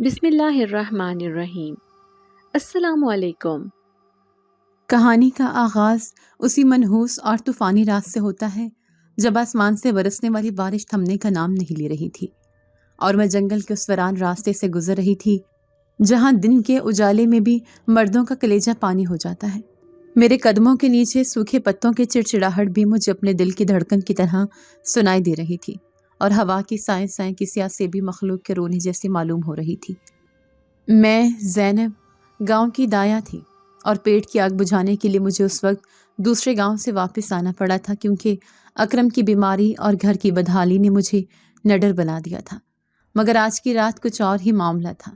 بسم اللہ الرحمن الرحیم۔ السلام علیکم۔ کہانی کا آغاز اسی منحوس اور طوفانی رات سے ہوتا ہے جب آسمان سے برسنے والی بارش تھمنے کا نام نہیں لے رہی تھی اور میں جنگل کے اس ویران راستے سے گزر رہی تھی جہاں دن کے اجالے میں بھی مردوں کا کلیجہ پانی ہو جاتا ہے۔ میرے قدموں کے نیچے سوکھے پتوں کی چڑچڑاہٹ بھی مجھے اپنے دل کی دھڑکن کی طرح سنائی دے رہی تھی اور ہوا کی سائیں سائیں کسی آسیبی مخلوق کے رونے جیسی معلوم ہو رہی تھی۔ میں زینب گاؤں کی دایا تھی اور پیٹ کی آگ بجھانے کے لیے مجھے اس وقت دوسرے گاؤں سے واپس آنا پڑا تھا کیونکہ اکرم کی بیماری اور گھر کی بدحالی نے مجھے نڈر بنا دیا تھا۔ مگر آج کی رات کچھ اور ہی معاملہ تھا۔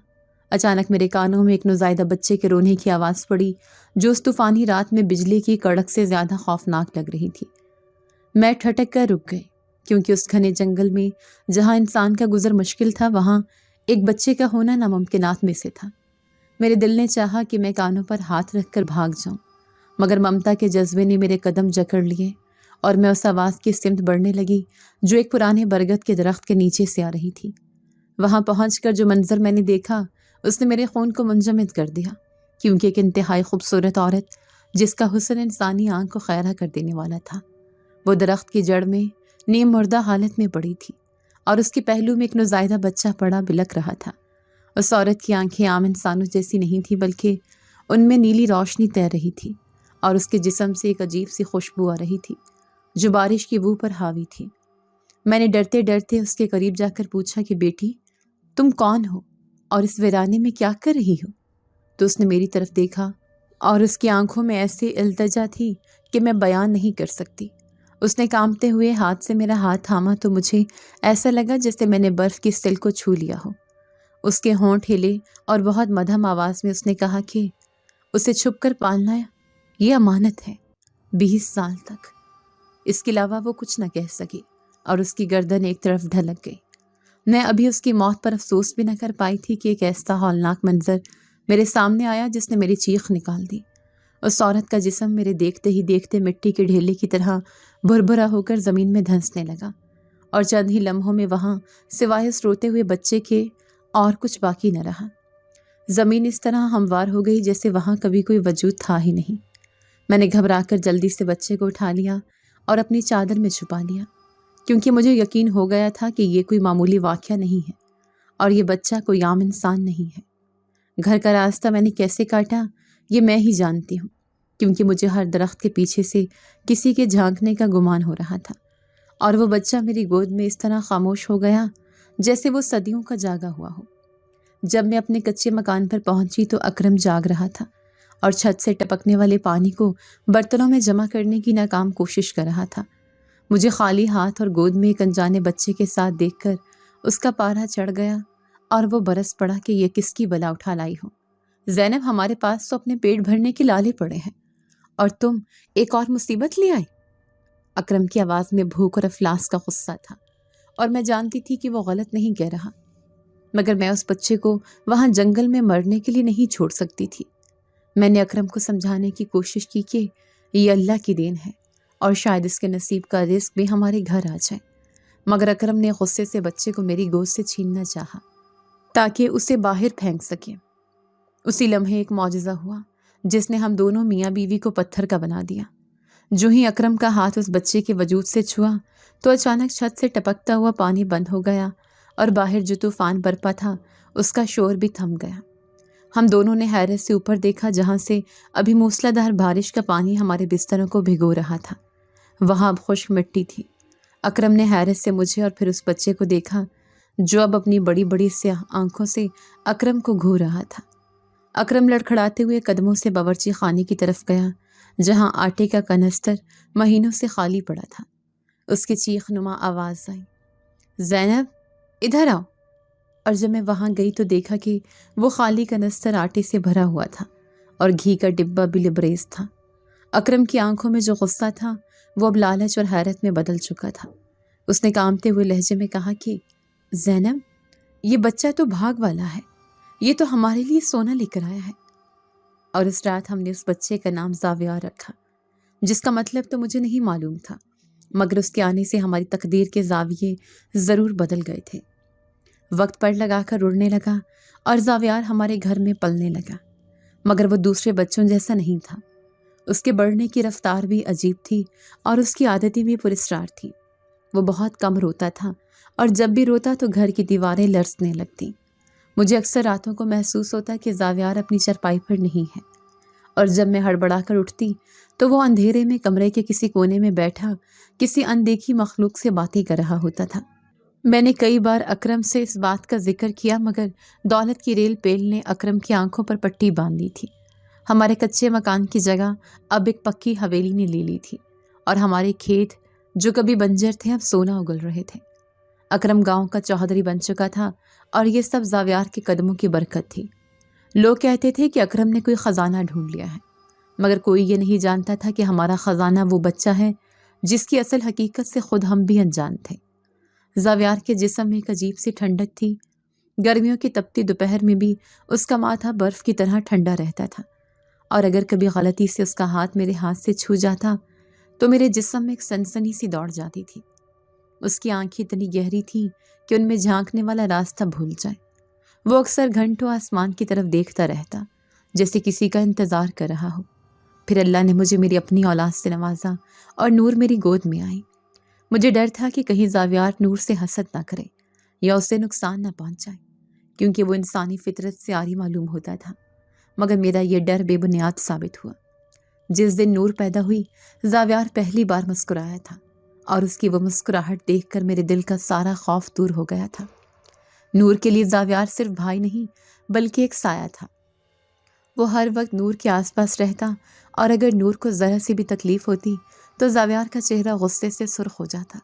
اچانک میرے کانوں میں ایک نوزائیدہ بچے کے رونے کی آواز پڑی جو اس طوفانی رات میں بجلی کی کڑک سے زیادہ خوفناک لگ رہی تھی۔ میں ٹھٹک کر رک گئی کیونکہ اس گھنے جنگل میں جہاں انسان کا گزر مشکل تھا وہاں ایک بچے کا ہونا ناممکنات میں سے تھا۔ میرے دل نے چاہا کہ میں کانوں پر ہاتھ رکھ کر بھاگ جاؤں مگر ممتا کے جذبے نے میرے قدم جکڑ لیے اور میں اس آواز کی سمت بڑھنے لگی جو ایک پرانے برگد کے درخت کے نیچے سے آ رہی تھی۔ وہاں پہنچ کر جو منظر میں نے دیکھا اس نے میرے خون کو منجمد کر دیا کیونکہ ایک انتہائی خوبصورت عورت جس کا حسن انسانی آنکھ کو خیرہ کر دینے والا تھا وہ درخت کی جڑ میں نیم مردہ حالت میں پڑی تھی اور اس کے پہلو میں ایک نوزائیدہ بچہ پڑا بلک رہا تھا۔ اس عورت کی آنکھیں عام انسانوں جیسی نہیں تھی بلکہ ان میں نیلی روشنی تیر رہی تھی اور اس کے جسم سے ایک عجیب سی خوشبو آ رہی تھی جو بارش کی بو پر حاوی تھی۔ میں نے ڈرتے ڈرتے اس کے قریب جا کر پوچھا کہ بیٹی تم کون ہو اور اس ویرانے میں کیا کر رہی ہو؟ تو اس نے میری طرف دیکھا اور اس کی آنکھوں میں ایسی التجا تھی کہ میں بیان نہیں کر سکتی۔ اس نے کانپتے ہوئے ہاتھ سے میرا ہاتھ تھاما تو مجھے ایسا لگا جیسے میں نے برف کی سل کو چھو لیا ہو۔ اس کے ہونٹ ہلے اور بہت مدھم آواز میں اس نے کہا کہ اسے چھپ کر پالنا یہ امانت ہے 20 سال تک۔ اس کے علاوہ وہ کچھ نہ کہہ سکی اور اس کی گردن ایک طرف ڈھلک گئی۔ میں ابھی اس کی موت پر افسوس بھی نہ کر پائی تھی کہ ایک ایسا ہولناک منظر میرے سامنے آیا جس نے میری چیخ نکال دی۔ اس عورت کا جسم میرے دیکھتے ہی دیکھتے مٹی کے ڈھیلے کی طرح بھربھرا ہو کر زمین میں دھنسنے لگا اور چند ہی لمحوں میں وہاں سوائے اس روتے ہوئے بچے کے اور کچھ باقی نہ رہا۔ زمین اس طرح ہموار ہو گئی جیسے وہاں کبھی کوئی وجود تھا ہی نہیں۔ میں نے گھبرا کر جلدی سے بچے کو اٹھا لیا اور اپنی چادر میں چھپا لیا کیونکہ مجھے یقین ہو گیا تھا کہ یہ کوئی معمولی واقعہ نہیں ہے اور یہ بچہ کوئی عام انسان نہیں ہے۔ گھر کا راستہ میں نے کیسے کاٹا یہ میں ہی جانتی ہوں کیونکہ مجھے ہر درخت کے پیچھے سے کسی کے جھانکنے کا گمان ہو رہا تھا اور وہ بچہ میری گود میں اس طرح خاموش ہو گیا جیسے وہ صدیوں کا جاگا ہوا ہو۔ جب میں اپنے کچے مکان پر پہنچی تو اکرم جاگ رہا تھا اور چھت سے ٹپکنے والے پانی کو برتنوں میں جمع کرنے کی ناکام کوشش کر رہا تھا۔ مجھے خالی ہاتھ اور گود میں ایک انجانے بچے کے ساتھ دیکھ کر اس کا پارا چڑھ گیا اور وہ برس پڑا کہ یہ کس کی بلا اٹھا لائی ہو۔ زینب ہمارے پاس تو اپنے پیٹ بھرنے کے لالے پڑے ہیں اور تم ایک اور مصیبت لے آئی۔ اکرم کی آواز میں بھوک اور افلاس کا غصہ تھا اور میں جانتی تھی کہ وہ غلط نہیں کہہ رہا مگر میں اس بچے کو وہاں جنگل میں مرنے کے لیے نہیں چھوڑ سکتی تھی۔ میں نے اکرم کو سمجھانے کی کوشش کی کہ یہ اللہ کی دین ہے اور شاید اس کے نصیب کا رزق بھی ہمارے گھر آ جائے مگر اکرم نے غصے سے بچے کو میری گود سے چھیننا چاہا تاکہ اسے باہر پھینک سکے۔ اسی لمحے ایک معجزہ ہوا جس نے ہم دونوں میاں بیوی کو پتھر کا بنا دیا۔ جو ہی اکرم کا ہاتھ اس بچے کے وجود سے چھوا تو اچانک چھت سے ٹپکتا ہوا پانی بند ہو گیا اور باہر جو طوفان برپا تھا اس کا شور بھی تھم گیا۔ ہم دونوں نے حیرت سے اوپر دیکھا جہاں سے ابھی موسلا دھار بارش کا پانی ہمارے بستروں کو بھگو رہا تھا۔ وہاں اب خشک مٹی تھی۔ اکرم نے حیرت سے مجھے اور پھر اس بچے کو دیکھا جو اب اپنی بڑی بڑی سیاہ آنکھوں سے اکرم کو گھور رہا تھا۔ اکرم لڑکھڑاتے ہوئے قدموں سے باورچی خانے کی طرف گیا جہاں آٹے کا کنستر مہینوں سے خالی پڑا تھا۔ اس کی چیخ نما آواز آئی، زینب ادھر آؤ۔ اور جب میں وہاں گئی تو دیکھا کہ وہ خالی کنستر آٹے سے بھرا ہوا تھا اور گھی کا ڈبہ بھی لبریز تھا۔ اکرم کی آنکھوں میں جو غصہ تھا وہ اب لالچ اور حیرت میں بدل چکا تھا۔ اس نے کانپتے ہوئے لہجے میں کہا کہ زینب یہ بچہ تو بھاگ والا ہے، یہ تو ہمارے لیے سونا لے کر آیا ہے۔ اور اس رات ہم نے اس بچے کا نام زاویہ رکھا جس کا مطلب تو مجھے نہیں معلوم تھا مگر اس کے آنے سے ہماری تقدیر کے زاویے ضرور بدل گئے تھے۔ وقت پر لگا کر اڑنے لگا اور زاویار ہمارے گھر میں پلنے لگا، مگر وہ دوسرے بچوں جیسا نہیں تھا۔ اس کے بڑھنے کی رفتار بھی عجیب تھی اور اس کی عادتیں بھی پراسرار تھی۔ وہ بہت کم روتا تھا اور جب بھی روتا تو گھر کی دیواریں لرزنے لگتی۔ مجھے اکثر راتوں کو محسوس ہوتا کہ زاویار اپنی چرپائی پر نہیں ہے، اور جب میں ہڑبڑا کر اٹھتی تو وہ اندھیرے میں کمرے کے کسی کونے میں بیٹھا کسی اندیکھی مخلوق سے باتیں کر رہا ہوتا تھا۔ میں نے کئی بار اکرم سے اس بات کا ذکر کیا، مگر دولت کی ریل پیل نے اکرم کی آنکھوں پر پٹی باندھ دی تھی۔ ہمارے کچے مکان کی جگہ اب ایک پکی حویلی نے لے لی تھی اور ہمارے کھیت جو کبھی بنجر تھے اب سونا اگل رہے تھے۔ اکرم گاؤں کا چوہدری بن چکا تھا اور یہ سب زاویار کے قدموں کی برکت تھی۔ لوگ کہتے تھے کہ اکرم نے کوئی خزانہ ڈھونڈ لیا ہے، مگر کوئی یہ نہیں جانتا تھا کہ ہمارا خزانہ وہ بچہ ہے جس کی اصل حقیقت سے خود ہم بھی انجان تھے۔ زاویار کے جسم میں ایک عجیب سی ٹھنڈک تھی۔ گرمیوں کی تپتی دوپہر میں بھی اس کا ماتھا برف کی طرح ٹھنڈا رہتا تھا، اور اگر کبھی غلطی سے اس کا ہاتھ میرے ہاتھ سے چھو جاتا تو میرے جسم میں ایک سنسنی سی دوڑ جاتی تھی۔ اس کی آنکھیں اتنی گہری تھیں کہ ان میں جھانکنے والا راستہ بھول جائے۔ وہ اکثر گھنٹوں آسمان کی طرف دیکھتا رہتا، جیسے کسی کا انتظار کر رہا ہو۔ پھر اللہ نے مجھے میری اپنی اولاد سے نوازا اور نور میری گود میں آئی۔ مجھے ڈر تھا کہ کہیں زاویار نور سے حسد نہ کرے یا اسے نقصان نہ پہنچائے، کیونکہ وہ انسانی فطرت سے عاری معلوم ہوتا تھا، مگر میرا یہ ڈر بے بنیاد ثابت ہوا۔ جس دن نور پیدا ہوئی، زاویار پہلی بار مسکرایا تھا، اور اس کی وہ مسکراہٹ دیکھ کر میرے دل کا سارا خوف دور ہو گیا تھا۔ نور کے لیے زاویار صرف بھائی نہیں بلکہ ایک سایہ تھا۔ وہ ہر وقت نور کے آس پاس رہتا، اور اگر نور کو ذرا سی بھی تکلیف ہوتی تو زاویار کا چہرہ غصے سے سرخ ہو جاتا۔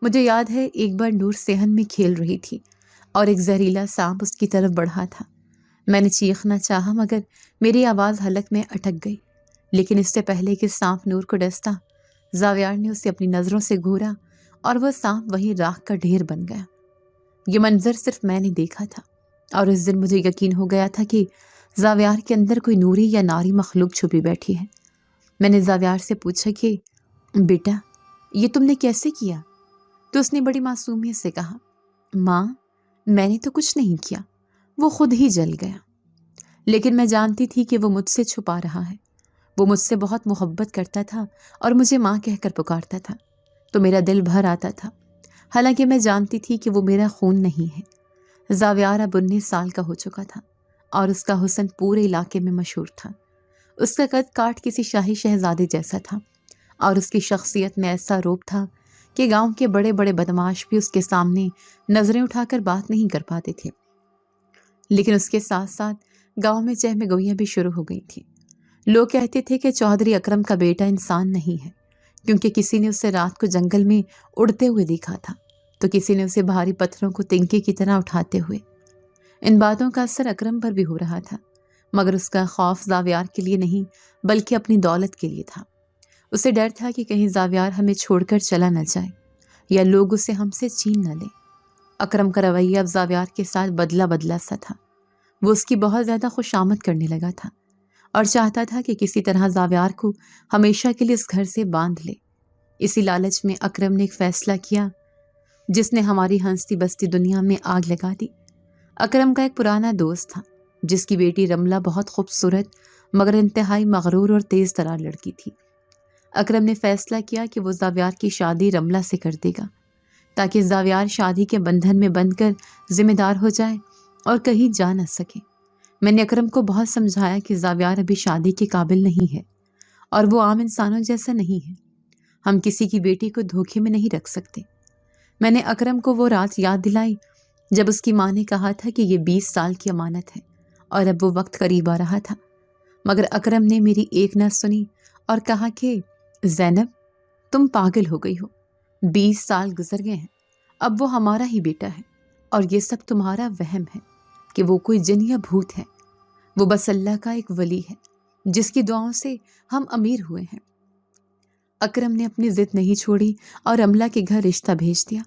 مجھے یاد ہے ایک بار نور صحن میں کھیل رہی تھی اور ایک زہریلا سانپ اس کی طرف بڑھا تھا۔ میں نے چیخنا چاہا مگر میری آواز حلق میں اٹک گئی، لیکن اس سے پہلے کہ سانپ نور کو ڈستا، زاویار نے اسے اپنی نظروں سے گھورا اور وہ سانپ وہیں راکھ کا ڈھیر بن گیا۔ یہ منظر صرف میں نے دیکھا تھا، اور اس دن مجھے یقین ہو گیا تھا کہ زاویار کے اندر کوئی نوری یا ناری مخلوق چھپی بیٹھی ہے۔ میں نے زاویار سے پوچھا کہ بیٹا یہ تم نے کیسے کیا؟ تو اس نے بڑی معصومیت سے کہا، ماں میں نے تو کچھ نہیں کیا، وہ خود ہی جل گیا۔ لیکن میں جانتی تھی کہ وہ مجھ سے چھپا رہا ہے۔ وہ مجھ سے بہت محبت کرتا تھا اور مجھے ماں کہہ کر پکارتا تھا، تو میرا دل بھر آتا تھا، حالانکہ میں جانتی تھی کہ وہ میرا خون نہیں ہے۔ زاویار اب 19 سال کا ہو چکا تھا اور اس کا حسن پورے علاقے میں مشہور تھا۔ اس کا قد کاٹ کسی شاہی شہزادے جیسا تھا، اور اس کی شخصیت میں ایسا روب تھا کہ گاؤں کے بڑے بڑے بدماش بھی اس کے سامنے نظریں اٹھا کر بات نہیں کر پاتے تھے۔ لیکن اس کے ساتھ ساتھ گاؤں میں چہم گوئیاں بھی شروع ہو گئی تھیں۔ لوگ کہتے تھے کہ چوہدری اکرم کا بیٹا انسان نہیں ہے، کیونکہ کسی نے اسے رات کو جنگل میں اڑتے ہوئے دیکھا تھا، تو کسی نے اسے بھاری پتھروں کو تنکے کی طرح اٹھاتے ہوئے۔ ان باتوں کا اثر اکرم پر بھی ہو رہا تھا، مگر اس کا خوف زاویار کے لیے نہیں بلکہ اپنی دولت کے لیے تھا۔ اسے ڈر تھا کہ کہیں زاویار ہمیں چھوڑ کر چلا نہ جائے یا لوگ اسے ہم سے چھین نہ لیں۔ اکرم کا رویہ اب زاویار کے ساتھ بدلا بدلا سا تھا۔ وہ اس کی بہت زیادہ خوش آمد کرنے لگا تھا اور چاہتا تھا کہ کسی طرح زاویار کو ہمیشہ کے لیے اس گھر سے باندھ لے۔ اسی لالچ میں اکرم نے ایک فیصلہ کیا جس نے ہماری ہنستی بستی دنیا میں آگ لگا دی۔ اکرم کا ایک پرانا دوست تھا جس کی بیٹی رملہ بہت خوبصورت مگر انتہائی مغرور اور تیز ترار لڑکی تھی۔ اکرم نے فیصلہ کیا کہ وہ زاویار کی شادی رملہ سے کر دے گا، تاکہ زاویار شادی کے بندھن میں بندھ کر ذمہ دار ہو جائے اور کہیں جا نہ سکے۔ میں نے اکرم کو بہت سمجھایا کہ زاویار ابھی شادی کے قابل نہیں ہے اور وہ عام انسانوں جیسا نہیں ہے۔ ہم کسی کی بیٹی کو دھوکے میں نہیں رکھ سکتے۔ میں نے اکرم کو وہ رات یاد دلائی جب اس کی ماں نے کہا تھا کہ یہ 20 سال کی امانت ہے اور اب وہ وقت قریب آ رہا تھا، مگر اکرم نے میری ایک نہ سنی اور کہا کہ زینب تم پاگل ہو گئی ہو، 20 سال گزر گئے ہیں، اب وہ ہمارا ہی بیٹا ہے اور یہ سب تمہارا وہم ہے کہ وہ کوئی جن یا بھوت ہے۔ وہ بس اللہ کا ایک ولی ہے جس کی دعاؤں سے ہم امیر ہوئے ہیں۔ اکرم نے اپنی ضد نہیں چھوڑی اور رملہ کے گھر رشتہ بھیج دیا۔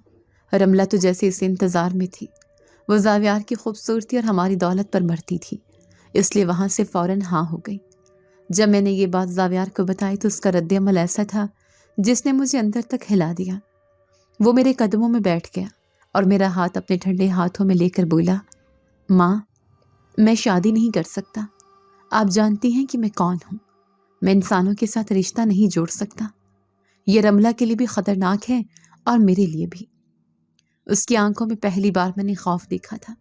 رملہ تو جیسے اسے انتظار میں تھی، وہ زاویار کی خوبصورتی اور ہماری دولت پر مرتی تھی، اس لیے وہاں سے فوراً ہاں ہو گئی۔ جب میں نے یہ بات زاویار کو بتائی تو اس کا رد عمل ایسا تھا جس نے مجھے اندر تک ہلا دیا۔ وہ میرے قدموں میں بیٹھ گیا اور میرا ہاتھ اپنے ٹھنڈے ہاتھوں میں لے کر بولا، ماں میں شادی نہیں کر سکتا، آپ جانتی ہیں کہ میں کون ہوں، میں انسانوں کے ساتھ رشتہ نہیں جوڑ سکتا، یہ رملہ کے لیے بھی خطرناک ہے اور میرے لیے بھی۔ اس کی آنکھوں میں پہلی بار میں نے خوف دیکھا تھا۔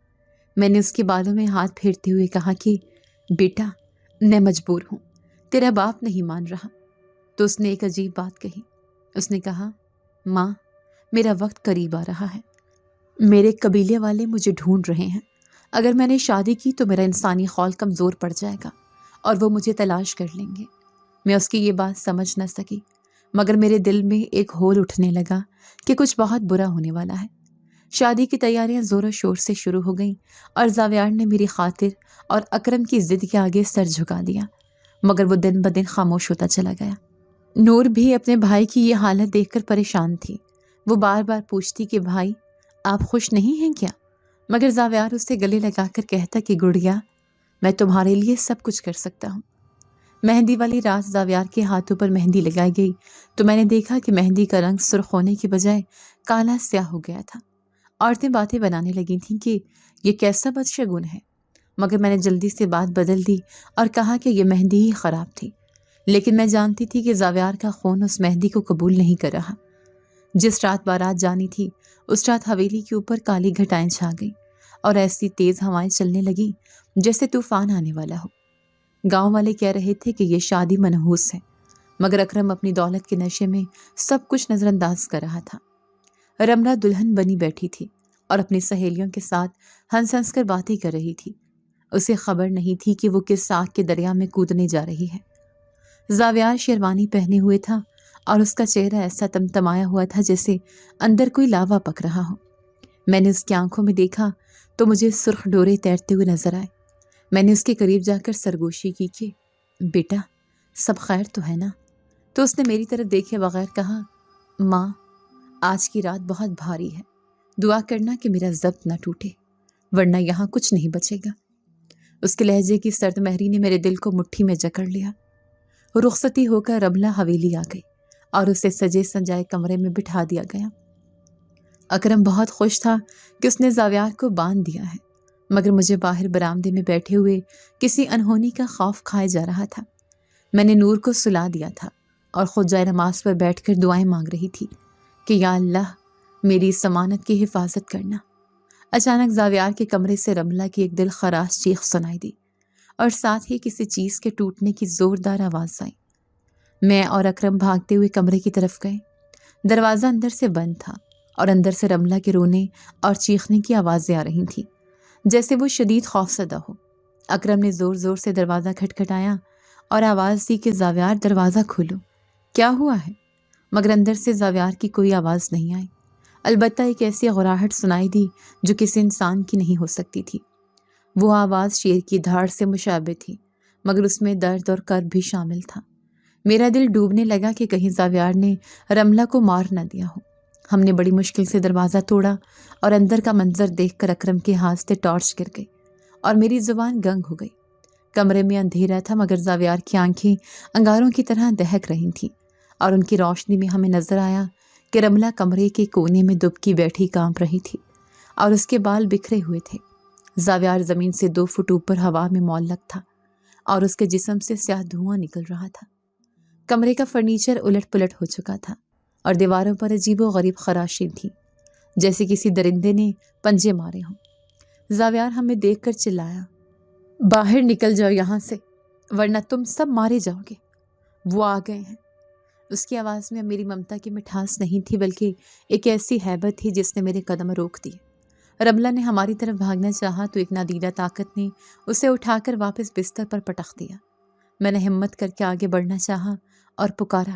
میں نے اس کے بالوں میں ہاتھ پھیرتے ہوئے کہا کہ بیٹا میں مجبور ہوں، تیرا باپ نہیں مان رہا۔ تو اس نے ایک عجیب بات کہی، اس نے کہا، ماں میرا وقت قریب آ رہا ہے، میرے قبیلے والے مجھے ڈھونڈ رہے ہیں، اگر میں نے شادی کی تو میرا انسانی خول کمزور پڑ جائے گا اور وہ مجھے تلاش کر لیں گے۔ میں اس کی یہ بات سمجھ نہ سکی، مگر میرے دل میں ایک ہول اٹھنے لگا کہ کچھ بہت برا ہونے والا ہے۔ شادی کی تیاریاں زور و شور سے شروع ہو گئیں اور زاویار نے میری خاطر اور اکرم کی ضد کے آگے سر جھکا دیا، مگر وہ دن بدن خاموش ہوتا چلا گیا۔ نور بھی اپنے بھائی کی یہ حالت دیکھ کر پریشان تھی۔ وہ بار بار پوچھتی کہ بھائی آپ خوش نہیں ہیں کیا؟ مگر زاویار اسے گلے لگا کر کہتا کہ گڑیا میں تمہارے لیے سب کچھ کر سکتا ہوں۔ مہندی والی رات زاویار کے ہاتھوں پر مہندی لگائی گئی تو میں نے دیکھا کہ مہندی کا رنگ سرخ ہونے کی بجائے کالا سیاہ ہو گیا تھا۔ عورتیں باتیں بنانے لگی تھیں کہ یہ کیسا بدشگون ہے، مگر میں نے جلدی سے بات بدل دی اور کہا کہ یہ مہندی ہی خراب تھی، لیکن میں جانتی تھی کہ زاویار کا خون اس مہندی کو قبول نہیں کر رہا۔ جس رات بارات جانی تھی اس رات حویلی کے اوپر کالی گھٹائیں چھا گئیں اور ایسی تیز ہوائیں چلنے لگیں جیسے طوفان آنے والا ہو۔ گاؤں والے کہہ رہے تھے کہ یہ شادی منحوس ہے، مگر اکرم اپنی دولت کے نشے میں سب کچھ نظر انداز کر رہا تھا۔ رملہ دلہن بنی بیٹھی تھی اور اپنی سہیلیوں کے ساتھ ہنس ہنس کر باتیں کر رہی تھی۔ اسے خبر نہیں تھی کہ وہ کس آگ کے دریا میں کودنے جا رہی ہے۔ زاویار شیروانی پہنے ہوئے تھا اور اس کا چہرہ ایسا تمتمایا ہوا تھا جیسے اندر کوئی لاوا پک رہا ہو۔ میں نے اس کی آنکھوں میں دیکھا تو مجھے سرخ ڈورے تیرتے ہوئے نظر آئے۔ میں نے اس کے قریب جا کر سرگوشی کی کہ بیٹا سب خیر تو ہے نا؟ تو اس نے میری طرف دیکھے بغیر کہا، ماں آج کی رات بہت بھاری ہے، دعا کرنا کہ میرا ضبط نہ ٹوٹے ورنہ یہاں کچھ نہیں بچے گا۔ اس کے لہجے کی سرد مہری نے میرے دل کو مٹھی میں جکڑ لیا۔ رخصتی ہو کر رملہ حویلی آ گئی اور اسے سجے سجائے کمرے میں بٹھا دیا گیا۔ اکرم بہت خوش تھا کہ اس نے زاویار کو باندھ دیا ہے، مگر مجھے باہر برآمدے میں بیٹھے ہوئے کسی انہونی کا خوف کھائے جا رہا تھا۔ میں نے نور کو سلا دیا تھا اور خود جائے نماز پر بیٹھ کر دعائیں مانگ رہی تھی کہ یا اللہ میری ضمانت کی حفاظت کرنا۔ اچانک زاویار کے کمرے سے رملہ کی ایک دل خراش چیخ سنائی دی اور ساتھ ہی کسی چیز کے ٹوٹنے کی زوردار آواز آئی۔ میں اور اکرم بھاگتے ہوئے کمرے کی طرف گئے۔ دروازہ اندر سے بند تھا اور اندر سے رملہ کے رونے اور چیخنے کی آوازیں آ رہی تھیں جیسے وہ شدید خوفزدہ ہو۔ اکرم نے زور زور سے دروازہ کھٹکھٹایا اور آواز دی کہ زاویار دروازہ کھولو، کیا ہوا ہے؟ مگر اندر سے زاویار کی کوئی آواز نہیں آئی، البتہ ایک ایسی غراہٹ سنائی دی جو کسی انسان کی نہیں ہو سکتی تھی۔ وہ آواز شیر کی دھاڑ سے مشابہ تھی، مگر اس میں درد اور کرب بھی شامل تھا۔ میرا دل ڈوبنے لگا کہ کہیں زاویار نے رملہ کو مار نہ دیا ہو۔ ہم نے بڑی مشکل سے دروازہ توڑا اور اندر کا منظر دیکھ کر اکرم کے ہاتھ سے ٹارچ گر گئی اور میری زبان گنگ ہو گئی۔ کمرے میں اندھیرا تھا مگر زاویار کی آنکھیں انگاروں کی طرح دہک رہی تھیں اور ان کی روشنی میں ہمیں نظر آیا کہ رملہ کمرے کے کونے میں دبکی بیٹھی کانپ رہی تھی اور اس کے بال بکھرے ہوئے تھے۔ زاویار زمین سے 2 فٹ اوپر ہوا میں معلق تھا اور اس کے جسم سے سیاہ دھواں نکل رہا تھا۔ کمرے کا فرنیچر الٹ پلٹ ہو چکا تھا اور دیواروں پر عجیب و غریب خراشیں تھیں جیسے کسی درندے نے پنجے مارے ہوں۔ زاویار ہمیں دیکھ کر چلایا، باہر نکل جاؤ یہاں سے ورنہ تم سب مارے جاؤ گے، وہ آ گئے ہیں۔ اس کی آواز میں میری ممتا کی مٹھاس نہیں تھی بلکہ ایک ایسی ہیبت تھی جس نے میرے قدم روک دیے۔ رملہ نے ہماری طرف بھاگنا چاہا تو ایک نادیدہ طاقت نے اسے اٹھا کر واپس بستر پر پٹخ دیا۔ میں نے ہمت کر کے آگے بڑھنا چاہا اور پکارا،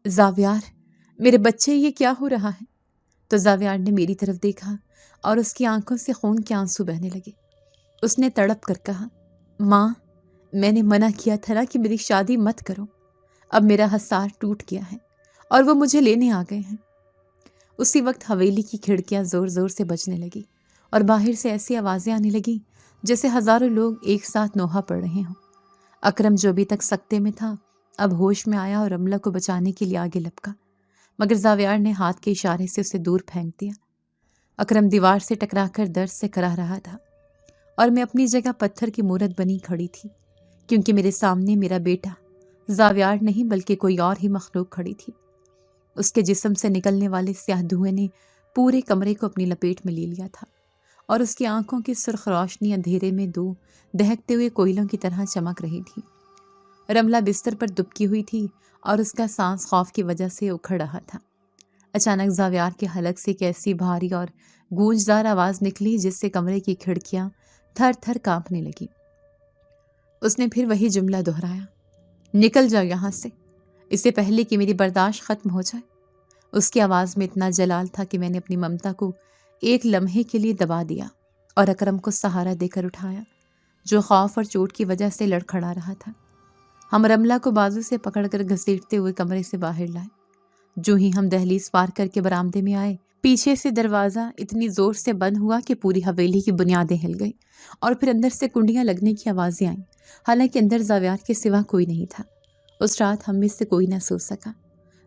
زاویار میرے بچے یہ کیا ہو رہا ہے؟ تو زاویار نے میری طرف دیکھا اور اس کی آنکھوں سے خون کے آنسو بہنے لگے۔ اس نے تڑپ کر کہا، ماں میں نے منع کیا تھا نا کہ میری شادی مت کرو، اب میرا حصار ٹوٹ گیا ہے اور وہ مجھے لینے آ گئے ہیں۔ اسی وقت حویلی کی کھڑکیاں زور زور سے بجنے لگی اور باہر سے ایسی آوازیں آنے لگیں جیسے ہزاروں لوگ ایک ساتھ نوحہ پڑھ رہے ہوں۔ اکرم جو ابھی تک سکتے میں تھا اب ہوش میں آیا اور رملہ کو بچانے کے لیے آگے لپکا، مگر زاویار نے ہاتھ کے اشارے سے اسے دور پھینک دیا۔ اکرم دیوار سے ٹکرا کر درد سے کراہ رہا تھا اور میں اپنی جگہ پتھر کی مورت بنی کھڑی تھی، کیونکہ میرے سامنے میرا بیٹا زاویار نہیں بلکہ کوئی اور ہی مخلوق کھڑی تھی۔ اس کے جسم سے نکلنے والے سیاہ دھوئیں نے پورے کمرے کو اپنی لپیٹ میں لے لیا تھا اور اس کی آنکھوں کی سرخ روشنی اندھیرے میں دو دہکتے ہوئے کوئلوں کی طرح چمک رہی تھی۔ رملہ بستر پر دبکی ہوئی تھی اور اس کا سانس خوف کی وجہ سے اکھڑ رہا تھا۔ اچانک زاویار کے حلق سے ایک ایسی بھاری اور گونجدار آواز نکلی جس سے کمرے کی کھڑکیاں تھر تھر کانپنے لگی۔ اس نے پھر وہی جملہ دہرایا، نکل جاؤ یہاں سے، اس سے پہلے کہ میری برداشت ختم ہو جائے۔ اس کی آواز میں اتنا جلال تھا کہ میں نے اپنی ممتا کو ایک لمحے کے لیے دبا دیا اور اکرم کو سہارا دے کر اٹھایا، جو خوف اور چوٹ کی وجہ سے لڑکھڑا رہا تھا۔ ہم رملہ کو بازو سے پکڑ کر گھسیٹتے ہوئے کمرے سے باہر لائے۔ جو ہی ہم دہلیز پار کر کے برآمدے میں آئے، پیچھے سے دروازہ اتنی زور سے بند ہوا کہ پوری حویلی کی بنیادیں ہل گئیں اور پھر اندر سے کنڈیاں لگنے کی آوازیں آئیں، حالانکہ اندر زاویار کے سوا کوئی نہیں تھا۔ اس رات ہم میں سے کوئی نہ سو سکا۔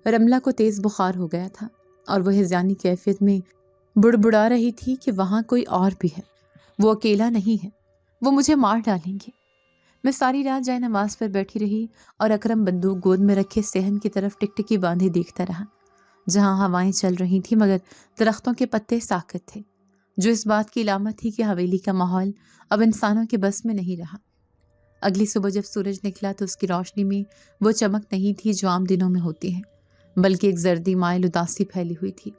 رملہ کو تیز بخار ہو گیا تھا اور وہ ہذیانی کیفیت میں بڑبڑا رہی تھی کہ وہاں کوئی اور بھی ہے، وہ اکیلا نہیں ہے، وہ مجھے مار ڈالیں گے۔ میں ساری رات جائے نماز پر بیٹھی رہی اور اکرم بندوق گود میں رکھے صحن کی طرف ٹکٹکی باندھے دیکھتا رہا، جہاں ہوائیں چل رہی تھیں مگر درختوں کے پتے ساکت تھے، جو اس بات کی علامت تھی کہ حویلی کا ماحول اب انسانوں کے بس میں نہیں رہا۔ اگلی صبح جب سورج نکلا تو اس کی روشنی میں وہ چمک نہیں تھی جو عام دنوں میں ہوتی ہے، بلکہ ایک زردی مائل اداسی پھیلی ہوئی تھی۔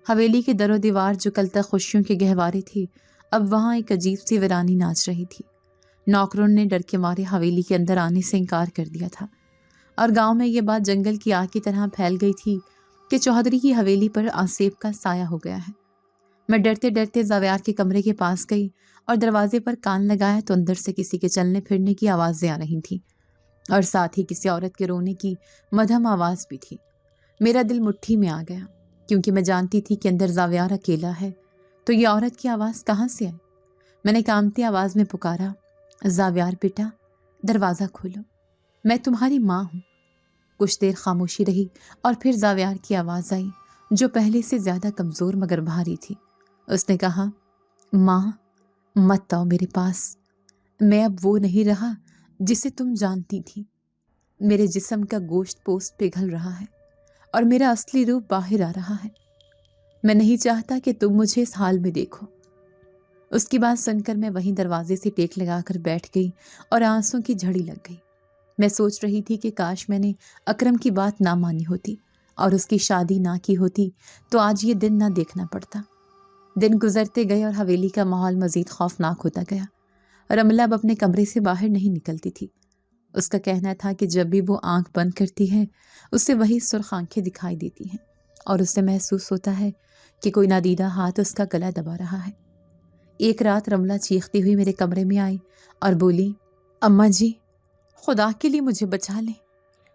حویلی کے در و دیوار جو کل تک خوشیوں کے گہوارے تھی، اب وہاں ایک عجیب سی ویرانی ناچ رہی تھی۔ نوکروں نے ڈر کے مارے حویلی کے اندر آنے سے انکار کر دیا تھا اور گاؤں میں یہ بات جنگل کی آگ کی طرح پھیل گئی تھی کہ چودھری کی حویلی پر آسیب کا سایہ ہو گیا ہے۔ میں ڈرتے ڈرتے زاویار کے کمرے کے پاس گئی اور دروازے پر کان لگایا تو اندر سے کسی کے چلنے پھرنے کی آوازیں آ رہی تھیں اور ساتھ ہی کسی عورت کے رونے کی مدھم آواز بھی تھی۔ میرا دل مٹھی میں آ گیا، کیونکہ میں جانتی تھی کہ اندر زاویار اکیلا ہے، تو یہ عورت کی آواز کہاں سے آئی؟ میں نے کانپتی آواز میں پکارا، زاویار بیٹا، دروازہ کھولو، میں تمہاری ماں ہوں۔ کچھ دیر خاموشی رہی اور پھر زاویار کی آواز آئی، جو پہلے سے زیادہ کمزور مگر بھاری تھی۔ اس نے کہا، ماں مت آؤ میرے پاس، میں اب وہ نہیں رہا جسے تم جانتی تھی۔ میرے جسم کا گوشت پوست پگھل رہا ہے اور میرا اصلی روپ باہر آ رہا ہے۔ میں نہیں چاہتا کہ تم مجھے اس حال میں دیکھو۔ اس کی بات سن کر میں وہیں دروازے سے ٹیک لگا کر بیٹھ گئی اور آنسوں کی جھڑی لگ گئی۔ میں سوچ رہی تھی کہ کاش میں نے اکرم کی بات نہ مانی ہوتی اور اس کی شادی نہ کی ہوتی تو آج یہ دن نہ دیکھنا پڑتا۔ دن گزرتے گئے اور حویلی کا ماحول مزید خوفناک ہوتا گیا۔ رملہ اب اپنے کمرے سے باہر نہیں نکلتی تھی۔ اس کا کہنا تھا کہ جب بھی وہ آنکھ بند کرتی ہے اسے وہی سرخ آنکھیں دکھائی دیتی ہیں اور اسے محسوس ہوتا ہے کہ کوئی نادیدہ ہاتھ اس کا گلا دبا رہا ہے۔ ایک رات رملہ چیختی ہوئی میرے کمرے میں آئی اور بولی، اماں جی، خدا کے لیے مجھے بچا لیں۔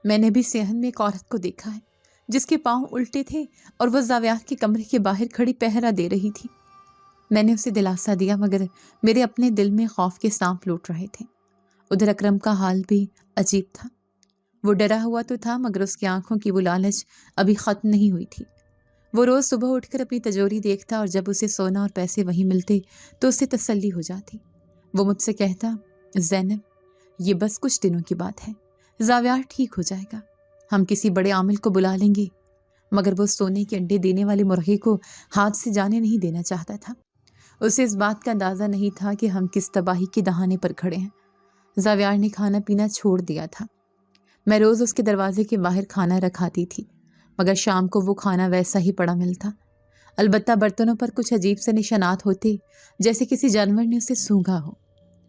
میں نے بھی صحن میں ایک عورت کو دیکھا ہے جس کے پاؤں الٹے تھے اور وہ زاویار کے کمرے کے باہر کھڑی پہرا دے رہی تھی۔ میں نے اسے دلاسا دیا مگر میرے اپنے دل میں خوف کے سانپ لوٹ رہے تھے۔ ادھر اکرم کا حال بھی عجیب تھا۔ وہ ڈرا ہوا تو تھا مگر اس کی آنکھوں کی وہ لالچ ابھی ختم نہیں ہوئی تھی۔ وہ روز صبح اٹھ کر اپنی تجوری دیکھتا اور جب اسے سونا اور پیسے وہیں ملتے تو اسے تسلی ہو جاتی۔ وہ مجھ سے کہتا، زینب، یہ بس کچھ دنوں کی بات ہے، زاویار ٹھیک ہو جائے گا، ہم کسی بڑے عامل کو بلا لیں گے۔ مگر وہ سونے کے انڈے دینے والے مرغے کو ہاتھ سے جانے نہیں دینا چاہتا تھا۔ اسے اس بات کا اندازہ نہیں تھا کہ ہم کس تباہی کے دہانے پر کھڑے ہیں۔ زاویار نے کھانا پینا چھوڑ دیا تھا۔ میں روز اس کے دروازے کے باہر کھانا رکھاتی تھی مگر شام کو وہ کھانا ویسا ہی پڑا ملتا، البتہ برتنوں پر کچھ عجیب سے نشانات ہوتے جیسے کسی جانور نے اسے سونگھا ہو۔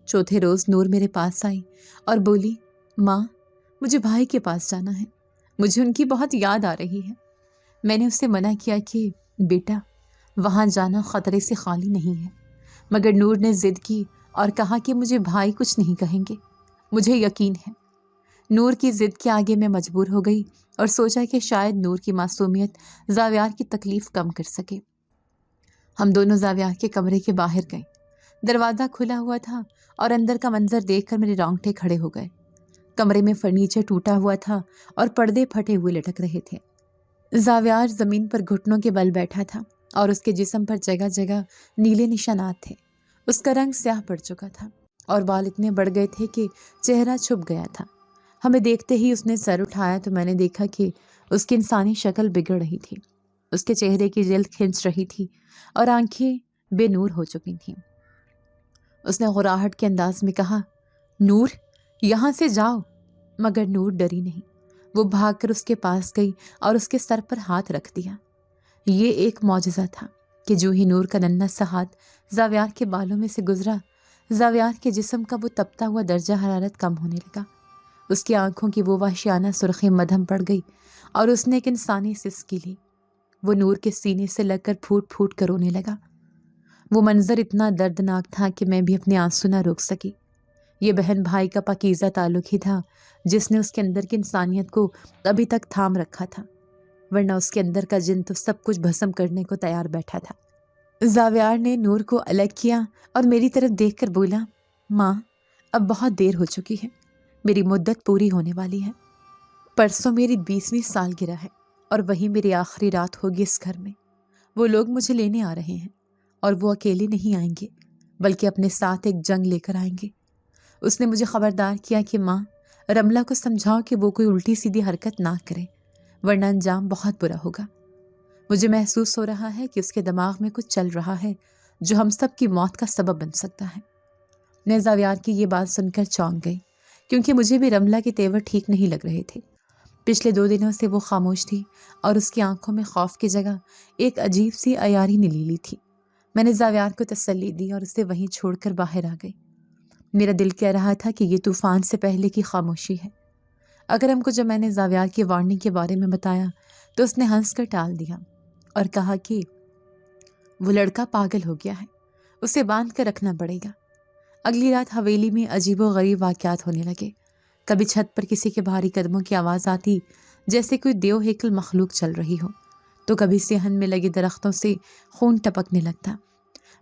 چوتھے روز نور میرے پاس آئی اور بولی، ماں، مجھے بھائی کے پاس جانا ہے، مجھے ان کی بہت یاد آ رہی ہے۔ میں نے اس سے منع کیا کہ بیٹا، وہاں جانا خطرے سے خالی نہیں ہے، مگر نور نے ضد کی اور کہا کہ مجھے بھائی کچھ نہیں کہیں گے، مجھے یقین ہے۔ نور کی ضد کے آگے میں مجبور ہو گئی اور سوچا کہ شاید نور کی معصومیت زاویار کی تکلیف کم کر سکے۔ ہم دونوں زاویار کے کمرے کے باہر گئے۔ دروازہ کھلا ہوا تھا اور اندر کا منظر دیکھ کر میرے رونگٹے کھڑے ہو گئے۔ کمرے میں فرنیچر ٹوٹا ہوا تھا اور پردے پھٹے ہوئے لٹک رہے تھے۔ زاویار زمین پر گھٹنوں کے بل بیٹھا تھا اور اس کے جسم پر جگہ جگہ نیلے نشانات تھے۔ اس کا رنگ سیاہ پڑ چکا تھا اور بال اتنے بڑھ گئے تھے کہ چہرہ چھپ گیا تھا۔ ہمیں دیکھتے ہی اس نے سر اٹھایا تو میں نے دیکھا کہ اس کی انسانی شکل بگڑ رہی تھی۔ اس کے چہرے کی جلد کھنچ رہی تھی اور آنکھیں بے نور ہو چکی تھیں۔ اس نے غراہٹ کے انداز میں کہا، نور، یہاں سے جاؤ۔ مگر نور ڈری نہیں۔ وہ بھاگ کر اس کے پاس گئی اور اس کے سر پر ہاتھ رکھ دیا۔ یہ ایک معجزہ تھا کہ جو ہی نور کا ننھا سا ہاتھ زاویار کے بالوں میں سے گزرا، زاویار کے جسم کا وہ تپتا ہوا درجہ حرارت کم ہونے لگا۔ اس کی آنکھوں کی وہ وحشیانہ سرخی مدھم پڑ گئی اور اس نے ایک انسانی سسکی لی۔ وہ نور کے سینے سے لگ کر پھوٹ پھوٹ کر رونے لگا۔ وہ منظر اتنا دردناک تھا کہ میں بھی اپنے آنسو نہ روک سکی۔ یہ بہن بھائی کا پاکیزہ تعلق ہی تھا جس نے اس کے اندر کی انسانیت کو ابھی تک تھام رکھا تھا، ورنہ اس کے اندر کا جن تو سب کچھ بھسم کرنے کو تیار بیٹھا تھا۔ زاویار نے نور کو الگ کیا اور میری طرف دیکھ کر بولا، ماں، اب بہت دیر ہو چکی ہے، میری مدت پوری ہونے والی ہے۔ پرسوں میری 20ویں سالگرہ ہے اور وہی میری آخری رات ہوگی اس گھر میں۔ وہ لوگ مجھے لینے آ رہے ہیں اور وہ اکیلے نہیں آئیں گے بلکہ اپنے ساتھ ایک جنگ لے کر آئیں گے۔ اس نے مجھے خبردار کیا کہ ماں، رملہ کو سمجھاؤ کہ وہ کوئی الٹی سیدھی حرکت نہ کرے ورنہ انجام بہت برا ہوگا۔ مجھے محسوس ہو رہا ہے کہ اس کے دماغ میں کچھ چل رہا ہے جو ہم سب کی موت کا سبب بن سکتا ہے۔ میں زاویار کی یہ بات سن کر چونک گئی کیونکہ مجھے بھی رملہ کے تیور ٹھیک نہیں لگ رہے تھے۔ پچھلے 2 دنوں سے وہ خاموش تھی اور اس کی آنکھوں میں خوف کی جگہ ایک عجیب سی عیاری نے لے لی تھی۔ میں نے زاویار کو تسلی دی اور اسے وہیں چھوڑ کر باہر آ گئی۔ میرا دل کہہ رہا تھا کہ یہ طوفان سے پہلے کی خاموشی ہے۔ اکرم کو جب میں نے زاویار کی وارننگ کے بارے میں بتایا تو اس نے ہنس کر ٹال دیا اور کہا کہ وہ لڑکا پاگل ہو گیا ہے، اسے باندھ کر رکھنا پڑے گا۔ اگلی رات حویلی میں عجیب و غریب واقعات ہونے لگے۔ کبھی چھت پر کسی کے بھاری قدموں کی آواز آتی جیسے کوئی دیو ہیکل مخلوق چل رہی ہو، تو کبھی صحن میں لگے درختوں سے خون ٹپکنے لگتا۔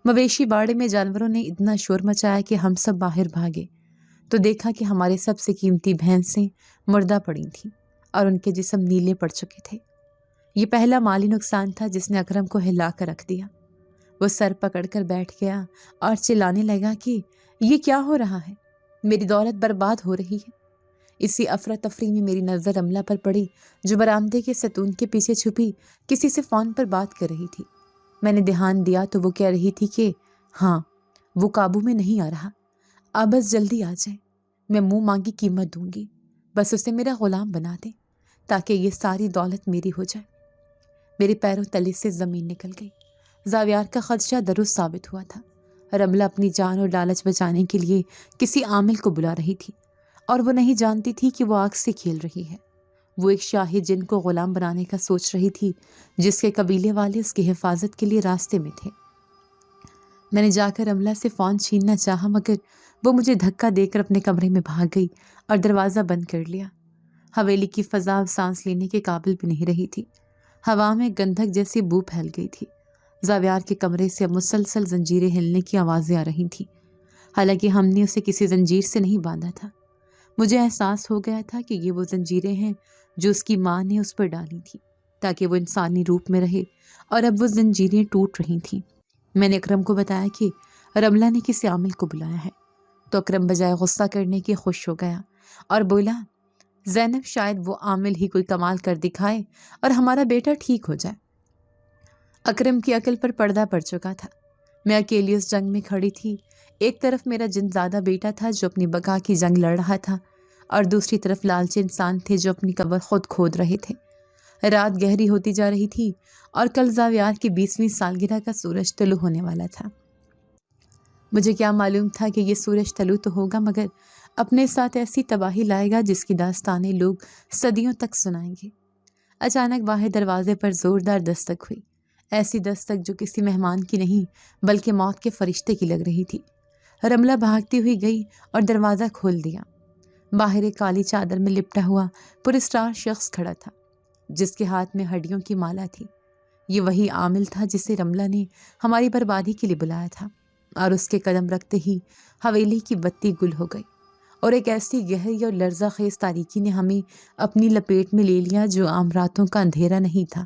مویشی باڑے میں جانوروں نے اتنا شور مچایا کہ ہم سب باہر بھاگے تو دیکھا کہ ہمارے سب سے قیمتی بھینسیں مردہ پڑی تھیں اور ان کے جسم نیلے پڑ چکے تھے۔ یہ پہلا مالی نقصان تھا جس نے اکرم کو ہلا کر رکھ دیا۔ وہ سر پکڑ کر بیٹھ گیا اور چلانے لگا کہ یہ کیا ہو رہا ہے، میری دولت برباد ہو رہی ہے۔ اسی افراتفری میں میری نظر رملہ پر پڑی جو برآمدے کے ستون کے پیچھے چھپی کسی سے فون پر بات کر رہی تھی۔ میں نے دھیان دیا تو وہ کہہ رہی تھی کہ ہاں، وہ قابو میں نہیں آ رہا، اب بس جلدی آ جائے، میں منہ مانگی قیمت دوں گی، بس اسے میرا غلام بنا دے تاکہ یہ ساری دولت میری ہو جائے۔ میرے پیروں تلے سے زمین نکل گئی۔ زاویار کا خدشہ درست ثابت ہوا تھا۔ رملہ اپنی جان اور لالچ بچانے کے لیے کسی عامل کو بلا رہی تھی اور وہ نہیں جانتی تھی کہ وہ آگ سے کھیل رہی ہے۔ وہ ایک شاہی جن کو غلام بنانے کا سوچ رہی تھی جس کے قبیلے والے اس کی حفاظت کے لیے راستے میں تھے۔ میں نے جا کر رملہ سے فون چھیننا چاہا مگر وہ مجھے دھکا دے کر اپنے کمرے میں بھاگ گئی اور دروازہ بند کر لیا۔ حویلی کی فضا اب سانس لینے کے قابل بھی نہیں رہی تھی۔ ہوا میں گندھک جیسی بو پھیل گئی تھی۔ زاویار کے کمرے سے اب مسلسل زنجیریں ہلنے کی آوازیں آ رہی تھیں، حالانکہ ہم نے اسے کسی زنجیر سے نہیں باندھا تھا۔ مجھے احساس ہو گیا تھا کہ یہ وہ زنجیریں ہیں جو اس کی ماں نے اس پر ڈالی تھی تاکہ وہ انسانی روپ میں رہے، اور اب وہ زنجیریں ٹوٹ رہی تھیں۔ میں نے اکرم کو بتایا کہ رملہ نے کسی عامل کو بلایا ہے تو اکرم بجائے غصہ کرنے کے خوش ہو گیا اور بولا، زینب شاید وہ عامل ہی کوئی کمال کر دکھائے اور ہمارا بیٹا ٹھیک ہو جائے۔ اکرم کی عقل پر پردہ پڑ چکا تھا۔ میں اکیلی اس جنگ میں کھڑی تھی۔ ایک طرف میرا جنزادہ بیٹا تھا جو اپنی بقا کی جنگ لڑ رہا تھا اور دوسری طرف لالچی انسان تھے جو اپنی قبر خود کھود رہے تھے۔ رات گہری ہوتی جا رہی تھی اور کل زاویار کی 20ویں سالگرہ کا سورج طلوع ہونے والا تھا۔ مجھے کیا معلوم تھا کہ یہ سورج طلوع تو ہوگا مگر اپنے ساتھ ایسی تباہی لائے گا جس کی داستانیں لوگ صدیوں تک سنائیں گے۔ اچانک باہر دروازے پر زوردار دستک ہوئی، ایسی دستک جو کسی مہمان کی نہیں بلکہ موت کے فرشتے کی لگ رہی تھی۔ رملہ بھاگتی ہوئی گئی اور دروازہ کھول دیا۔ باہر ایک کالی چادر میں لپٹا ہوا پراسرار شخص کھڑا تھا جس کے ہاتھ میں ہڈیوں کی مالا تھی۔ یہ وہی عامل تھا جسے رملہ نے ہماری بربادی کے لیے بلایا تھا، اور اس کے قدم رکھتے ہی حویلی کی بتی گل ہو گئی اور ایک ایسی گہری اور لرزہ خیز تاریکی نے ہمیں اپنی لپیٹ میں لے لیا جو عام راتوں کا اندھیرا نہیں تھا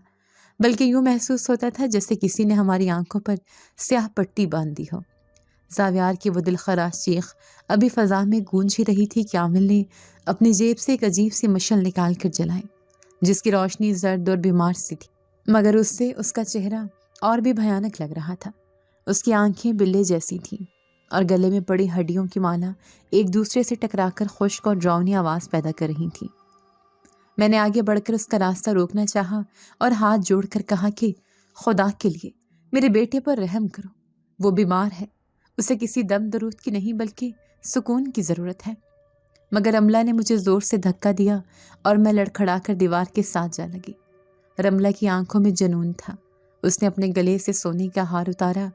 بلکہ یوں محسوس ہوتا تھا جیسے کسی نے ہماری آنکھوں پر سیاہ پٹی باندھ دی ہو۔ زاویار کی وہ دلخراش چیخ ابھی فضا میں گونج ہی رہی تھی کہ عامل نے اپنی جیب سے ایک عجیب سی مشعل نکال کر جلائی، جس کی روشنی زرد اور بیمار سی تھی، مگر اس سے اس کا چہرہ اور بھی بھیانک لگ رہا تھا۔ اس کی آنکھیں بلے جیسی تھیں اور گلے میں پڑی ہڈیوں کی مالا ایک دوسرے سے ٹکرا کر خشک اور ڈراؤنی آواز پیدا کر رہی تھی۔ میں نے آگے بڑھ کر اس کا راستہ روکنا چاہا اور ہاتھ جوڑ کر کہا کہ خدا کے لیے میرے بیٹے پر رحم کرو، وہ بیمار ہے، اسے کسی دم درود کی نہیں بلکہ سکون کی ضرورت ہے۔ مگر رملہ نے مجھے زور سے دھکا دیا اور میں لڑکھڑا کر دیوار کے ساتھ جا لگی۔ رملہ کی آنکھوں میں جنون تھا۔ اس نے اپنے گلے سے سونے کا ہار اتارا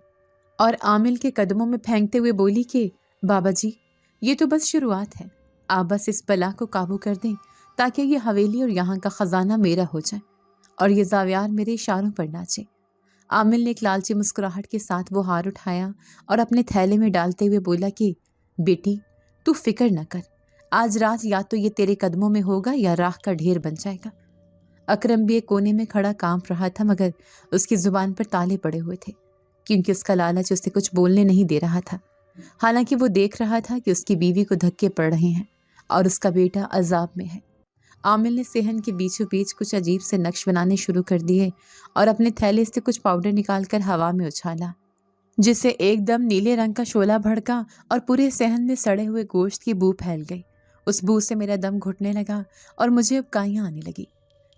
اور عامل کے قدموں میں پھینکتے ہوئے بولی کہ بابا جی، یہ تو بس شروعات ہے، آپ بس اس بلا کو قابو کر دیں تاکہ یہ حویلی اور یہاں کا خزانہ میرا ہو جائے اور یہ زاویار میرے اشاروں پر ناچے۔ عامل نے ایک لالچی مسکراہٹ کے ساتھ وہ ہار اٹھایا اور اپنے تھیلے میں ڈالتے ہوئے بولا کہ بیٹی، تو فکر نہ کر، آج رات یا تو یہ تیرے قدموں میں ہوگا یا راکھ کا ڈھیر بن جائے گا۔ اکرم بھی ایک کونے میں کھڑا کانپ رہا تھا، مگر اس کی زبان پر تالے پڑے ہوئے تھے کیونکہ اس کا لالچ اسے کچھ بولنے نہیں دے رہا تھا، حالانکہ وہ دیکھ رہا تھا کہ اس کی بیوی کو دھکے پڑ رہے ہیں اور اس کا بیٹا عذاب میں ہے۔ عامل نے صحن کے بیچوں بیچ کچھ عجیب سے نقش بنانے شروع کر دیے اور اپنے تھیلے سے کچھ پاؤڈر نکال کر ہوا میں اچھالا، جس سے ایک دم نیلے رنگ کا شعلہ بھڑکا اور پورے صحن میں سڑے ہوئے گوشت کی بو پھیل گئی۔ اس بو سے میرا دم گھٹنے لگا اور مجھے ابکائیاں آنے لگی،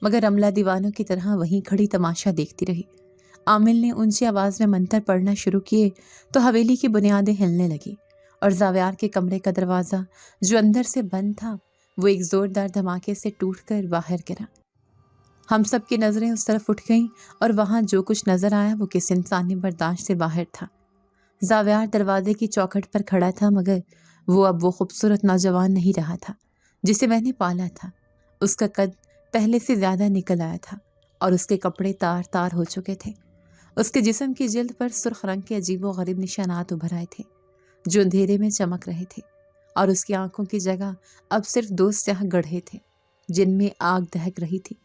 مگر رملہ دیوانوں کی طرح وہیں کھڑی تماشا دیکھتی رہی۔ عامل نے اونچی آواز میں منتر پڑھنا شروع کیے تو حویلی کی بنیادیں ہلنے لگی اور زاویار کے کمرے کا دروازہ جو اندر سے بند تھا وہ ایک زوردار دھماکے سے ٹوٹ کر باہر گرا۔ ہم سب کی نظریں اس طرف اٹھ گئیں اور وہاں جو کچھ نظر آیا وہ کس انسانی برداشت سے باہر تھا۔ زاویار دروازے کی چوکھٹ پر کھڑا تھا، مگر وہ اب وہ خوبصورت نوجوان نہیں رہا تھا جسے میں نے پالا تھا۔ اس کا قد پہلے سے زیادہ نکل آیا تھا اور اس کے کپڑے تار تار ہو چکے تھے۔ اس کے جسم کی جلد پر سرخ رنگ کے عجیب و غریب نشانات ابھر آئے تھے جو اندھیرے میں چمک رہے تھے، اور اس کی آنکھوں کی جگہ اب صرف دو سیاہ گڑھے تھے جن میں آگ دہک رہی تھی۔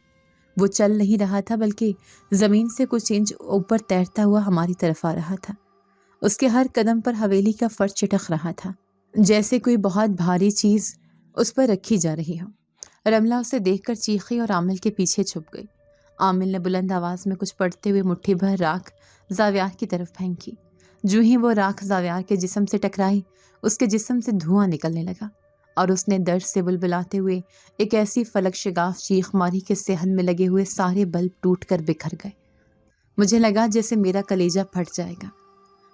وہ چل نہیں رہا تھا بلکہ زمین سے کچھ انچ اوپر تیرتا ہوا ہماری طرف آ رہا تھا۔ اس کے ہر قدم پر حویلی کا فرش چٹخ رہا تھا جیسے کوئی بہت بھاری چیز اس پر رکھی جا رہی ہو۔ رملہ اسے دیکھ کر چیخی اور عامل کے پیچھے چھپ گئی۔ عامل نے بلند آواز میں کچھ پڑھتے ہوئے مٹھی بھر راکھ زاویار کی طرف پھینکی۔ جو ہی وہ راکھ زاویار کے جسم سے ٹکرائی، اس کے جسم سے دھواں نکلنے لگا اور اس نے درد سے بلبلاتے ہوئے ایک ایسی فلک شگاف چیخ ماری کہ صحن میں لگے ہوئے سارے بلب ٹوٹ کر بکھر گئے۔ مجھے لگا جیسے میرا کلیجہ پھٹ جائے گا۔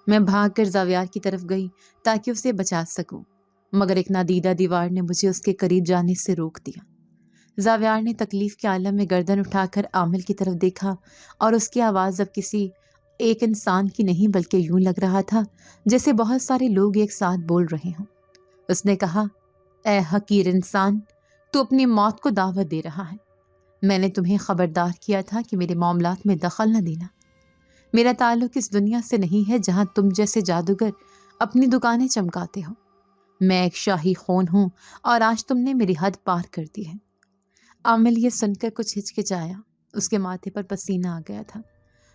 میں بھاگ کر زاویار کی طرف گئی تاکہ اسے بچا سکوں، مگر ایک نادیدہ دیوار نے مجھے اس کے قریب جانے سے روک دیا۔ زاویار نے تکلیف کے عالم میں گردن اٹھا کر عامل کی طرف دیکھا اور اس کی آواز اب کسی ایک انسان کی نہیں بلکہ یوں لگ رہا تھا جیسے بہت سارے لوگ ایک ساتھ بول رہے ہوں۔ اس نے کہا، اے حقیر انسان، تو اپنی موت کو دعوت دے رہا ہے۔ میں نے تمہیں خبردار کیا تھا کہ میرے معاملات میں دخل نہ دینا۔ میرا تعلق اس دنیا سے نہیں ہے جہاں تم جیسے جادوگر اپنی دکانیں چمکاتے ہو۔ میں ایک شاہی خون ہوں اور آج تم نے میری حد پار کر دی ہے۔ عامل یہ سن کر کچھ ہچکچایا۔ اس کے ماتھے پر پسینہ آ گیا تھا۔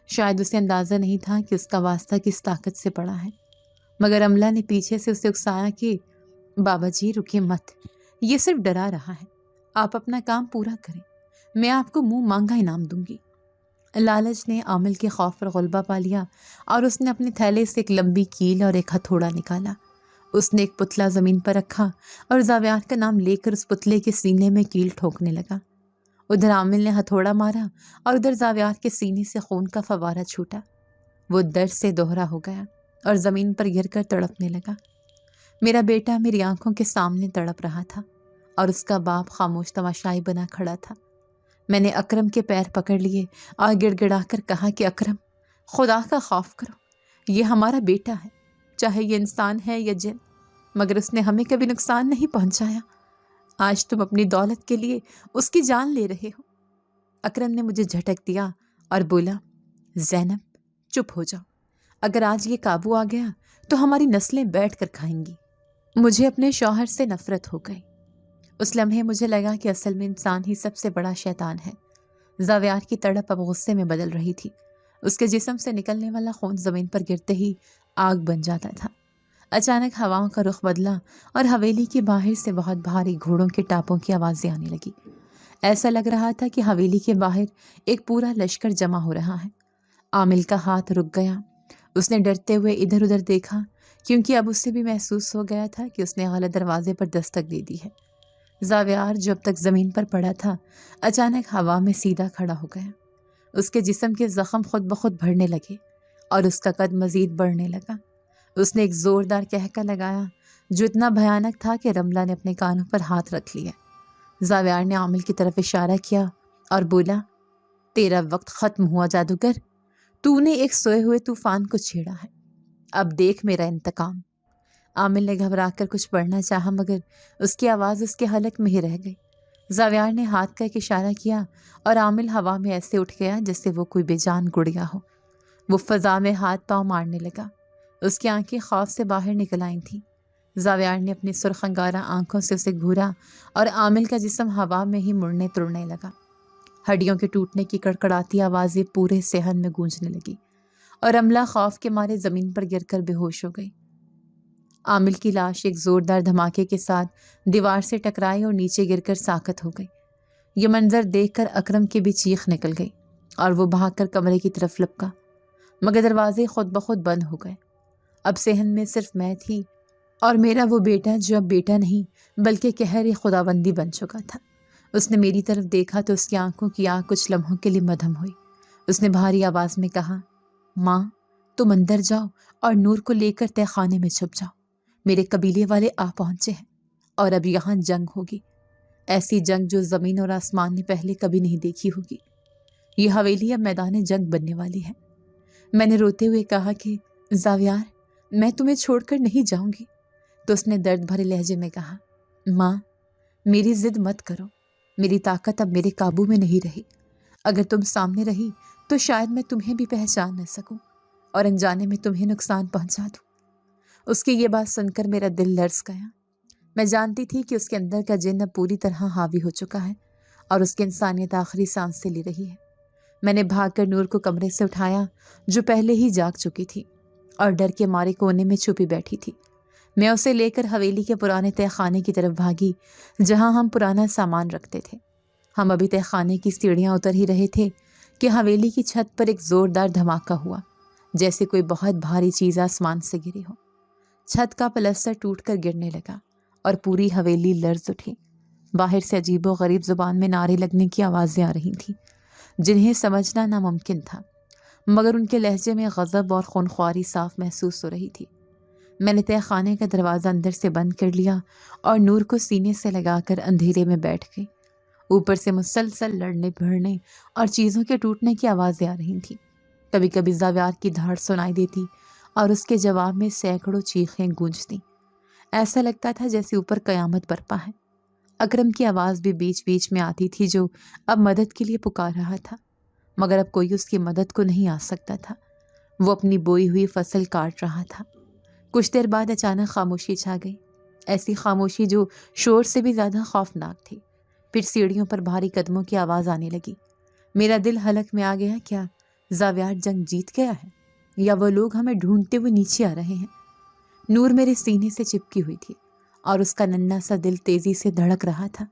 شاید اسے اندازہ نہیں تھا کہ اس کا واسطہ کس طاقت سے پڑا ہے، مگر رملہ نے پیچھے سے اسے اکسایا کہ بابا جی رکے مت، یہ صرف ڈرا رہا ہے، آپ اپنا کام پورا کریں، میں آپ کو منہ مانگا انعام دوں گی۔ لالچ نے عامل کے خوف پر غلبہ پا لیا اور اس نے اپنے تھیلے سے ایک لمبی کیل اور ایک ہتھوڑا نکالا۔ اس نے ایک پتلا زمین پر رکھا اور زاویار کا نام لے کر اس پتلے کے سینے میں کیل ٹھوکنے لگا۔ ادھر عامل نے ہتھوڑا مارا اور ادھر زاویار کے سینے سے خون کا فوارہ چھوٹا۔ وہ درد سے دوہرا ہو گیا اور زمین پر گر کر تڑپنے لگا۔ میرا بیٹا میری آنکھوں کے سامنے تڑپ رہا تھا اور اس کا باپ خاموش تماشائی بنا کھڑا تھا۔ میں نے اکرم کے پیر پکڑ لیے اور گڑ گڑا کر کہا کہ اکرم، خدا کا خوف کرو، یہ ہمارا بیٹا ہے، چاہے یہ انسان ہے یا جن، مگر اس نے ہمیں کبھی نقصان نہیں پہنچایا۔ آج تم اپنی دولت کے لیے اس کی جان لے رہے ہو۔ اکرم نے مجھے جھٹک دیا اور بولا، زینب چپ ہو جاؤ، اگر آج یہ قابو آ گیا تو ہماری نسلیں بیٹھ کر کھائیں گی۔ مجھے اپنے شوہر سے نفرت ہو گئی۔ اس لمحے مجھے لگا کہ اصل میں انسان ہی سب سے بڑا شیطان ہے۔ زاویار کی تڑپ اب غصے میں بدل رہی تھی۔ اس کے جسم سے نکلنے والا خون زمین پر گرتے ہی آگ بن جاتا تھا۔ اچانک ہواؤں کا رخ بدلا اور حویلی کے باہر سے بہت بھاری گھوڑوں کے ٹاپوں کی آوازیں آنے لگی۔ ایسا لگ رہا تھا کہ حویلی کے باہر ایک پورا لشکر جمع ہو رہا ہے۔ عامل کا ہاتھ رک گیا۔ اس نے ڈرتے ہوئے ادھر ادھر دیکھا، کیونکہ اب اسے بھی محسوس ہو گیا تھا کہ اس نے غلط دروازے پر دستک دے دی ہے۔ زاویار جو اب تک زمین پر پڑا تھا اچانک ہوا میں سیدھا کھڑا ہو گیا۔ اس کے جسم کے زخم خود بخود بھرنے لگے اور اس کا قد مزید بڑھنے لگا۔ اس نے ایک زوردار کہکا لگایا جو اتنا بھیانک تھا کہ رملہ نے اپنے کانوں پر ہاتھ رکھ لیا۔ زاویار نے عامل کی طرف اشارہ کیا اور بولا، تیرا وقت ختم ہوا جادوگر، تو نے ایک سوئے ہوئے طوفان کو چھیڑا ہے، اب دیکھ میرا انتقام۔ عامل نے گھبرا کر کچھ پڑھنا چاہا مگر اس کی آواز اس کے حلق میں ہی رہ گئی۔ زاویار نے ہاتھ کا ایک اشارہ کیا اور عامل ہوا میں ایسے اٹھ گیا جیسے وہ کوئی بے جان گڑیا ہو۔ وہ فضا میں ہاتھ پاؤں مارنے لگا۔ اس کی آنکھیں خوف سے باہر نکل آئی تھیں۔ زاویار نے اپنی سرخ انگارہ آنکھوں سے اسے گھورا اور عامل کا جسم ہوا میں ہی مڑنے تڑنے لگا۔ ہڈیوں کے ٹوٹنے کی کڑکڑاتی آوازیں پورے صحن میں گونجنے لگی اور رملہ خوف کے مارے زمین پر گر کر بے ہوش ہو گئی۔ عامل کی لاش ایک زوردار دھماکے کے ساتھ دیوار سے ٹکرائی اور نیچے گر کر ساکت ہو گئی۔ یہ منظر دیکھ کر اکرم کی بھی چیخ نکل گئی اور وہ بھاگ کر کمرے کی طرف لپکا، مگر دروازے خود بخود بند ہو گئے۔ اب صحن میں صرف میں تھی اور میرا وہ بیٹا جو اب بیٹا نہیں بلکہ قہر خداوندی بن چکا تھا۔ اس نے میری طرف دیکھا تو اس کی آنکھوں کی آگ کچھ لمحوں کے لیے مدھم ہوئی۔ اس نے بھاری آواز میں کہا، ماں تم اندر جاؤ اور نور کو لے کر تہ خانے میں چھپ جاؤ، میرے قبیلے والے آ پہنچے ہیں اور اب یہاں جنگ ہوگی، ایسی جنگ جو زمین اور آسمان نے پہلے کبھی نہیں دیکھی ہوگی۔ یہ حویلی اب میدان جنگ بننے والی ہے۔ میں نے روتے ہوئے کہا کہ زاویار میں تمہیں چھوڑ کر نہیں جاؤں گی، تو اس نے درد بھرے لہجے میں کہا، ماں میری ضد مت کرو، میری طاقت اب میرے قابو میں نہیں رہی، اگر تم سامنے رہی تو شاید میں تمہیں بھی پہچان نہ سکوں اور انجانے میں تمہیں نقصان پہنچا دوں۔ اس کی یہ بات سن کر میرا دل لرز گیا۔ میں جانتی تھی کہ اس کے اندر کا جن اب پوری طرح حاوی ہو چکا ہے اور اس کی انسانیت آخری سانس سے لے رہی ہے۔ میں نے بھاگ کر نور کو کمرے سے اٹھایا جو پہلے ہی جاگ چکی تھی اور ڈر کے مارے کونے میں چھپی بیٹھی تھی۔ میں اسے لے کر حویلی کے پرانے تہ خانے کی طرف بھاگی جہاں ہم پرانا سامان رکھتے تھے۔ ہم ابھی تہ خانے کی سیڑھیاں اتر ہی رہے تھے کہ حویلی کی چھت پر ایک زوردار دھماکہ ہوا، جیسے کوئی بہت بھاری چیز آسمان سے گری ہو۔ چھت کا پلستر ٹوٹ کر گرنے لگا اور پوری حویلی لرز اٹھی۔ باہر سے عجیب و غریب زبان میں نعرے لگنے کی آوازیں آ رہی تھیں جنہیں سمجھنا ناممکن تھا، مگر ان کے لہجے میں غضب اور خونخواری صاف محسوس ہو رہی تھی۔ میں نے تہ خانے کا دروازہ اندر سے بند کر لیا اور نور کو سینے سے لگا کر اندھیرے میں بیٹھ گئی۔ اوپر سے مسلسل لڑنے بھڑنے اور چیزوں کے ٹوٹنے کی آوازیں آ رہی تھیں۔ کبھی کبھی زاویار کی دھاڑ سنائی دیتی اور اس کے جواب میں سینکڑوں چیخیں گونجتیں۔ ایسا لگتا تھا جیسے اوپر قیامت برپا ہے۔ اکرم کی آواز بھی بیچ بیچ میں آتی تھی جو اب مدد کے لیے پکار رہا تھا، مگر اب کوئی اس کی مدد کو نہیں آ سکتا تھا۔ وہ اپنی بوئی ہوئی فصل کاٹ رہا تھا۔ کچھ دیر بعد اچانک خاموشی چھا گئی، ایسی خاموشی جو شور سے بھی زیادہ خوفناک تھی۔ پھر سیڑھیوں پر بھاری قدموں کی آواز آنے لگی۔ میرا دل حلق میں آ گیا، کیا زاویار جنگ جیت گیا ہے یا وہ لوگ ہمیں ڈھونڈتے ہوئے نیچے آ رہے ہیں؟ نور میرے سینے سے چپکی ہوئی تھی اور اس کا ننھا سا دل تیزی سے دھڑک رہا تھا۔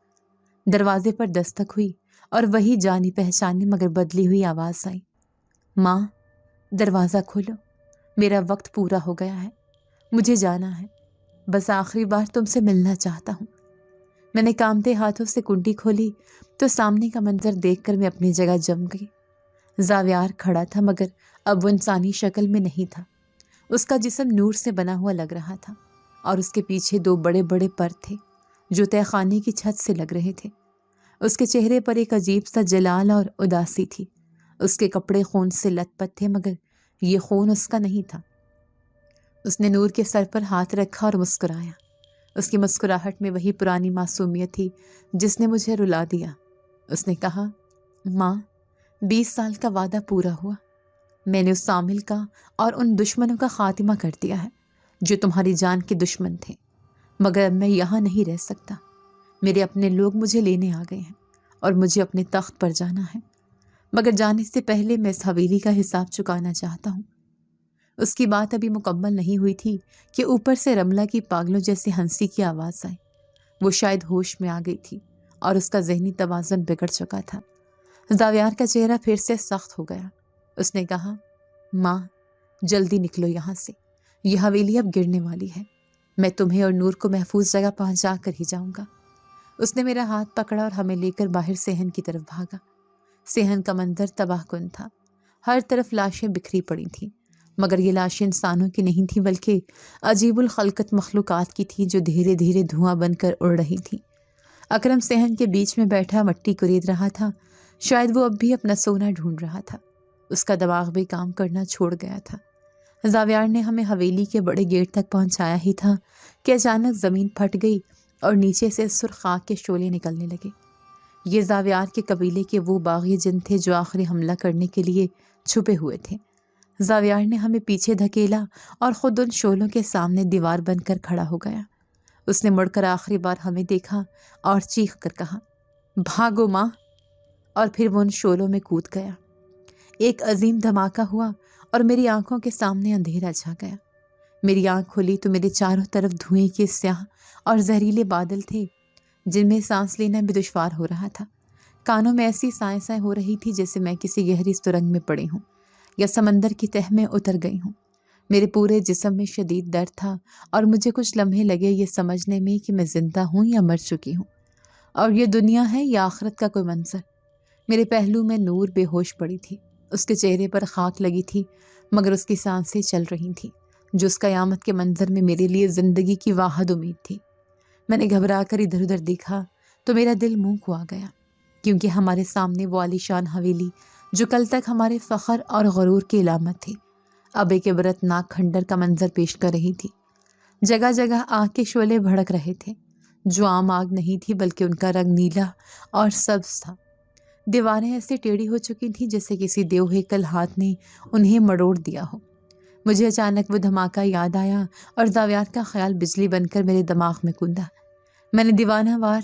دروازے پر دستک ہوئی اور وہی جانی پہچانی مگر بدلی ہوئی آواز آئی، ماں دروازہ کھولو، میرا وقت پورا ہو گیا ہے، مجھے جانا ہے، بس آخری بار تم سے ملنا چاہتا ہوں۔ میں نے کانپتے ہاتھوں سے کنڈی کھولی تو سامنے کا منظر دیکھ کر میں اپنی جگہ جم گئی۔ زاویار کھڑا تھا مگر اب وہ انسانی شکل میں نہیں تھا۔ اس کا جسم نور سے بنا ہوا لگ رہا تھا اور اس کے پیچھے دو بڑے بڑے پر تھے جو تہ خانے کی چھت سے لگ رہے تھے۔ اس کے چہرے پر ایک عجیب سا جلال اور اداسی تھی۔ اس کے کپڑے خون سے لت پت تھے مگر یہ خون اس کا نہیں تھا۔ اس نے نور کے سر پر ہاتھ رکھا اور مسکرایا۔ اس کی مسکراہٹ میں وہی پرانی معصومیت تھی جس نے مجھے رلا دیا۔ اس نے کہا، ماں 20 سال کا وعدہ پورا ہوا، میں نے اس عامل کا اور ان دشمنوں کا خاتمہ کر دیا ہے جو تمہاری جان کے دشمن تھے، مگر اب میں یہاں نہیں رہ سکتا۔ میرے اپنے لوگ مجھے لینے آ گئے ہیں اور مجھے اپنے تخت پر جانا ہے۔ مگر جانے سے پہلے میں اس حویلی کا حساب چکانا چاہتا ہوں۔ اس کی بات ابھی مکمل نہیں ہوئی تھی کہ اوپر سے رملہ کی پاگلوں جیسی ہنسی کی آواز آئی۔ وہ شاید ہوش میں آ گئی تھی اور اس کا ذہنی توازن بگڑ چکا تھا۔ زاویار کا چہرہ پھر سے سخت ہو گیا۔ اس نے کہا، ماں جلدی نکلو یہاں سے، یہ حویلی اب گرنے والی ہے۔ میں تمہیں اور نور کو محفوظ جگہ پہنچا کر ہی جاؤں گا۔ اس نے میرا ہاتھ پکڑا اور ہمیں لے کر باہر صحن کی طرف بھاگا۔ صحن کا منظر تباہ کن تھا۔ ہر طرف لاشیں بکھری پڑی تھیں، مگر یہ لاشیں انسانوں کی نہیں تھیں بلکہ عجیب الخلقت مخلوقات کی تھیں جو دھیرے دھیرے دھواں بن کر اڑ رہی تھیں۔ اکرم صحن کے بیچ میں بیٹھا مٹی کورید رہا تھا۔ شاید وہ اب بھی اپنا سونا ڈھونڈ رہا تھا۔ اس کا دماغ بھی کام کرنا چھوڑ گیا تھا۔ زاویار نے ہمیں حویلی کے بڑے گیٹ تک پہنچایا ہی تھا کہ اچانک زمین پھٹ گئی اور نیچے سے سرخ خاک کے شعلے نکلنے لگے۔ یہ زاویار کے قبیلے کے وہ باغی جن تھے جو آخری حملہ کرنے کے لیے چھپے ہوئے تھے۔ زاویار نے ہمیں پیچھے دھکیلا اور خود ان شعلوں کے سامنے دیوار بن کر کھڑا ہو گیا۔ اس نے مڑ کر آخری بار ہمیں دیکھا اور چیخ کر کہا، بھاگو ماں، اور پھر وہ ان شعلوں میں کود گیا۔ ایک عظیم دھماکہ ہوا اور میری آنکھوں کے سامنے اندھیرا چھا گیا۔ میری آنکھ کھلی تو میرے چاروں طرف دھوئیں کے سیاہ اور زہریلے بادل تھے جن میں سانس لینا بھی دشوار ہو رہا تھا۔ کانوں میں ایسی سائیں سائیں ہو رہی تھی جیسے میں کسی گہری سرنگ میں پڑی ہوں یا سمندر کی تہہ میں اتر گئی ہوں۔ میرے پورے جسم میں شدید درد تھا اور مجھے کچھ لمحے لگے یہ سمجھنے میں کہ میں زندہ ہوں یا مر چکی ہوں، اور یہ دنیا ہے یا آخرت کا کوئی منظر۔ میرے پہلو میں نور بے ہوش پڑی تھی۔ اس کے چہرے پر خاک لگی تھی مگر اس کی سانسیں چل رہی تھیں جو اس قیامت کے منظر میں میرے لیے زندگی کی واحد امید تھی۔ میں نے گھبرا کر ادھر ادھر دیکھا تو میرا دل منہ کو آ گیا، کیونکہ ہمارے سامنے وہ عالیشان حویلی جو کل تک ہمارے فخر اور غرور کی علامت تھی اب ایک عبرتناک کھنڈر کا منظر پیش کر رہی تھی۔ جگہ جگہ آگ کے شعلے بھڑک رہے تھے جو عام آگ نہیں تھی بلکہ ان کا رنگ نیلا اور سبز تھا۔ دیواریں ایسے ٹیڑھی ہو چکی تھیں جیسے کسی دیو ہیکل ہاتھ نے انہیں مڑوڑ دیا ہو۔ مجھے اچانک وہ دھماکہ یاد آیا اور زاویار کا خیال بجلی بن کر میرے دماغ میں کوندا۔ میں نے دیوانہ وار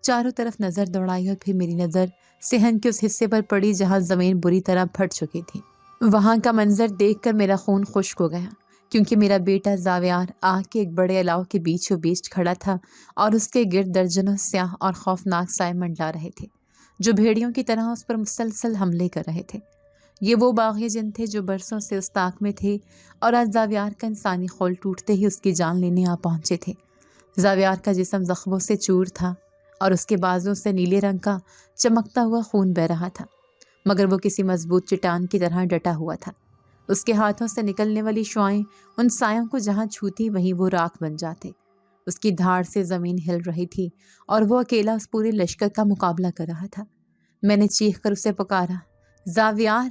چاروں طرف نظر دوڑائی اور پھر میری نظر صحن کے اس حصے پر پڑی جہاں زمین بری طرح پھٹ چکی تھی۔ وہاں کا منظر دیکھ کر میرا خون خشک ہو گیا، کیونکہ میرا بیٹا زاویار آگ کے ایک بڑے الاؤ کے بیچوں بیچ کھڑا تھا اور اس کے گرد درجنوں سیاہ اور خوفناک سائے منڈلا رہے تھے جو بھیڑیوں کی طرح اس پر مسلسل حملے کر رہے تھے۔ یہ وہ باغی جن تھے جو برسوں سے اس طاق میں تھے اور آج زاویار کا انسانی خول ٹوٹتے ہی اس کی جان لینے آ پہنچے تھے۔ زاویار کا جسم زخموں سے چور تھا اور اس کے بازوں سے نیلے رنگ کا چمکتا ہوا خون بہہ رہا تھا، مگر وہ کسی مضبوط چٹان کی طرح ڈٹا ہوا تھا۔ اس کے ہاتھوں سے نکلنے والی شعاعیں ان سایوں کو جہاں چھوتی وہیں وہ راکھ بن جاتے۔ اس کی دھاڑ سے زمین ہل رہی تھی اور وہ اکیلا اس پورے لشکر کا مقابلہ کر رہا تھا۔ میں نے چیخ کر اسے پکارا، زاویار!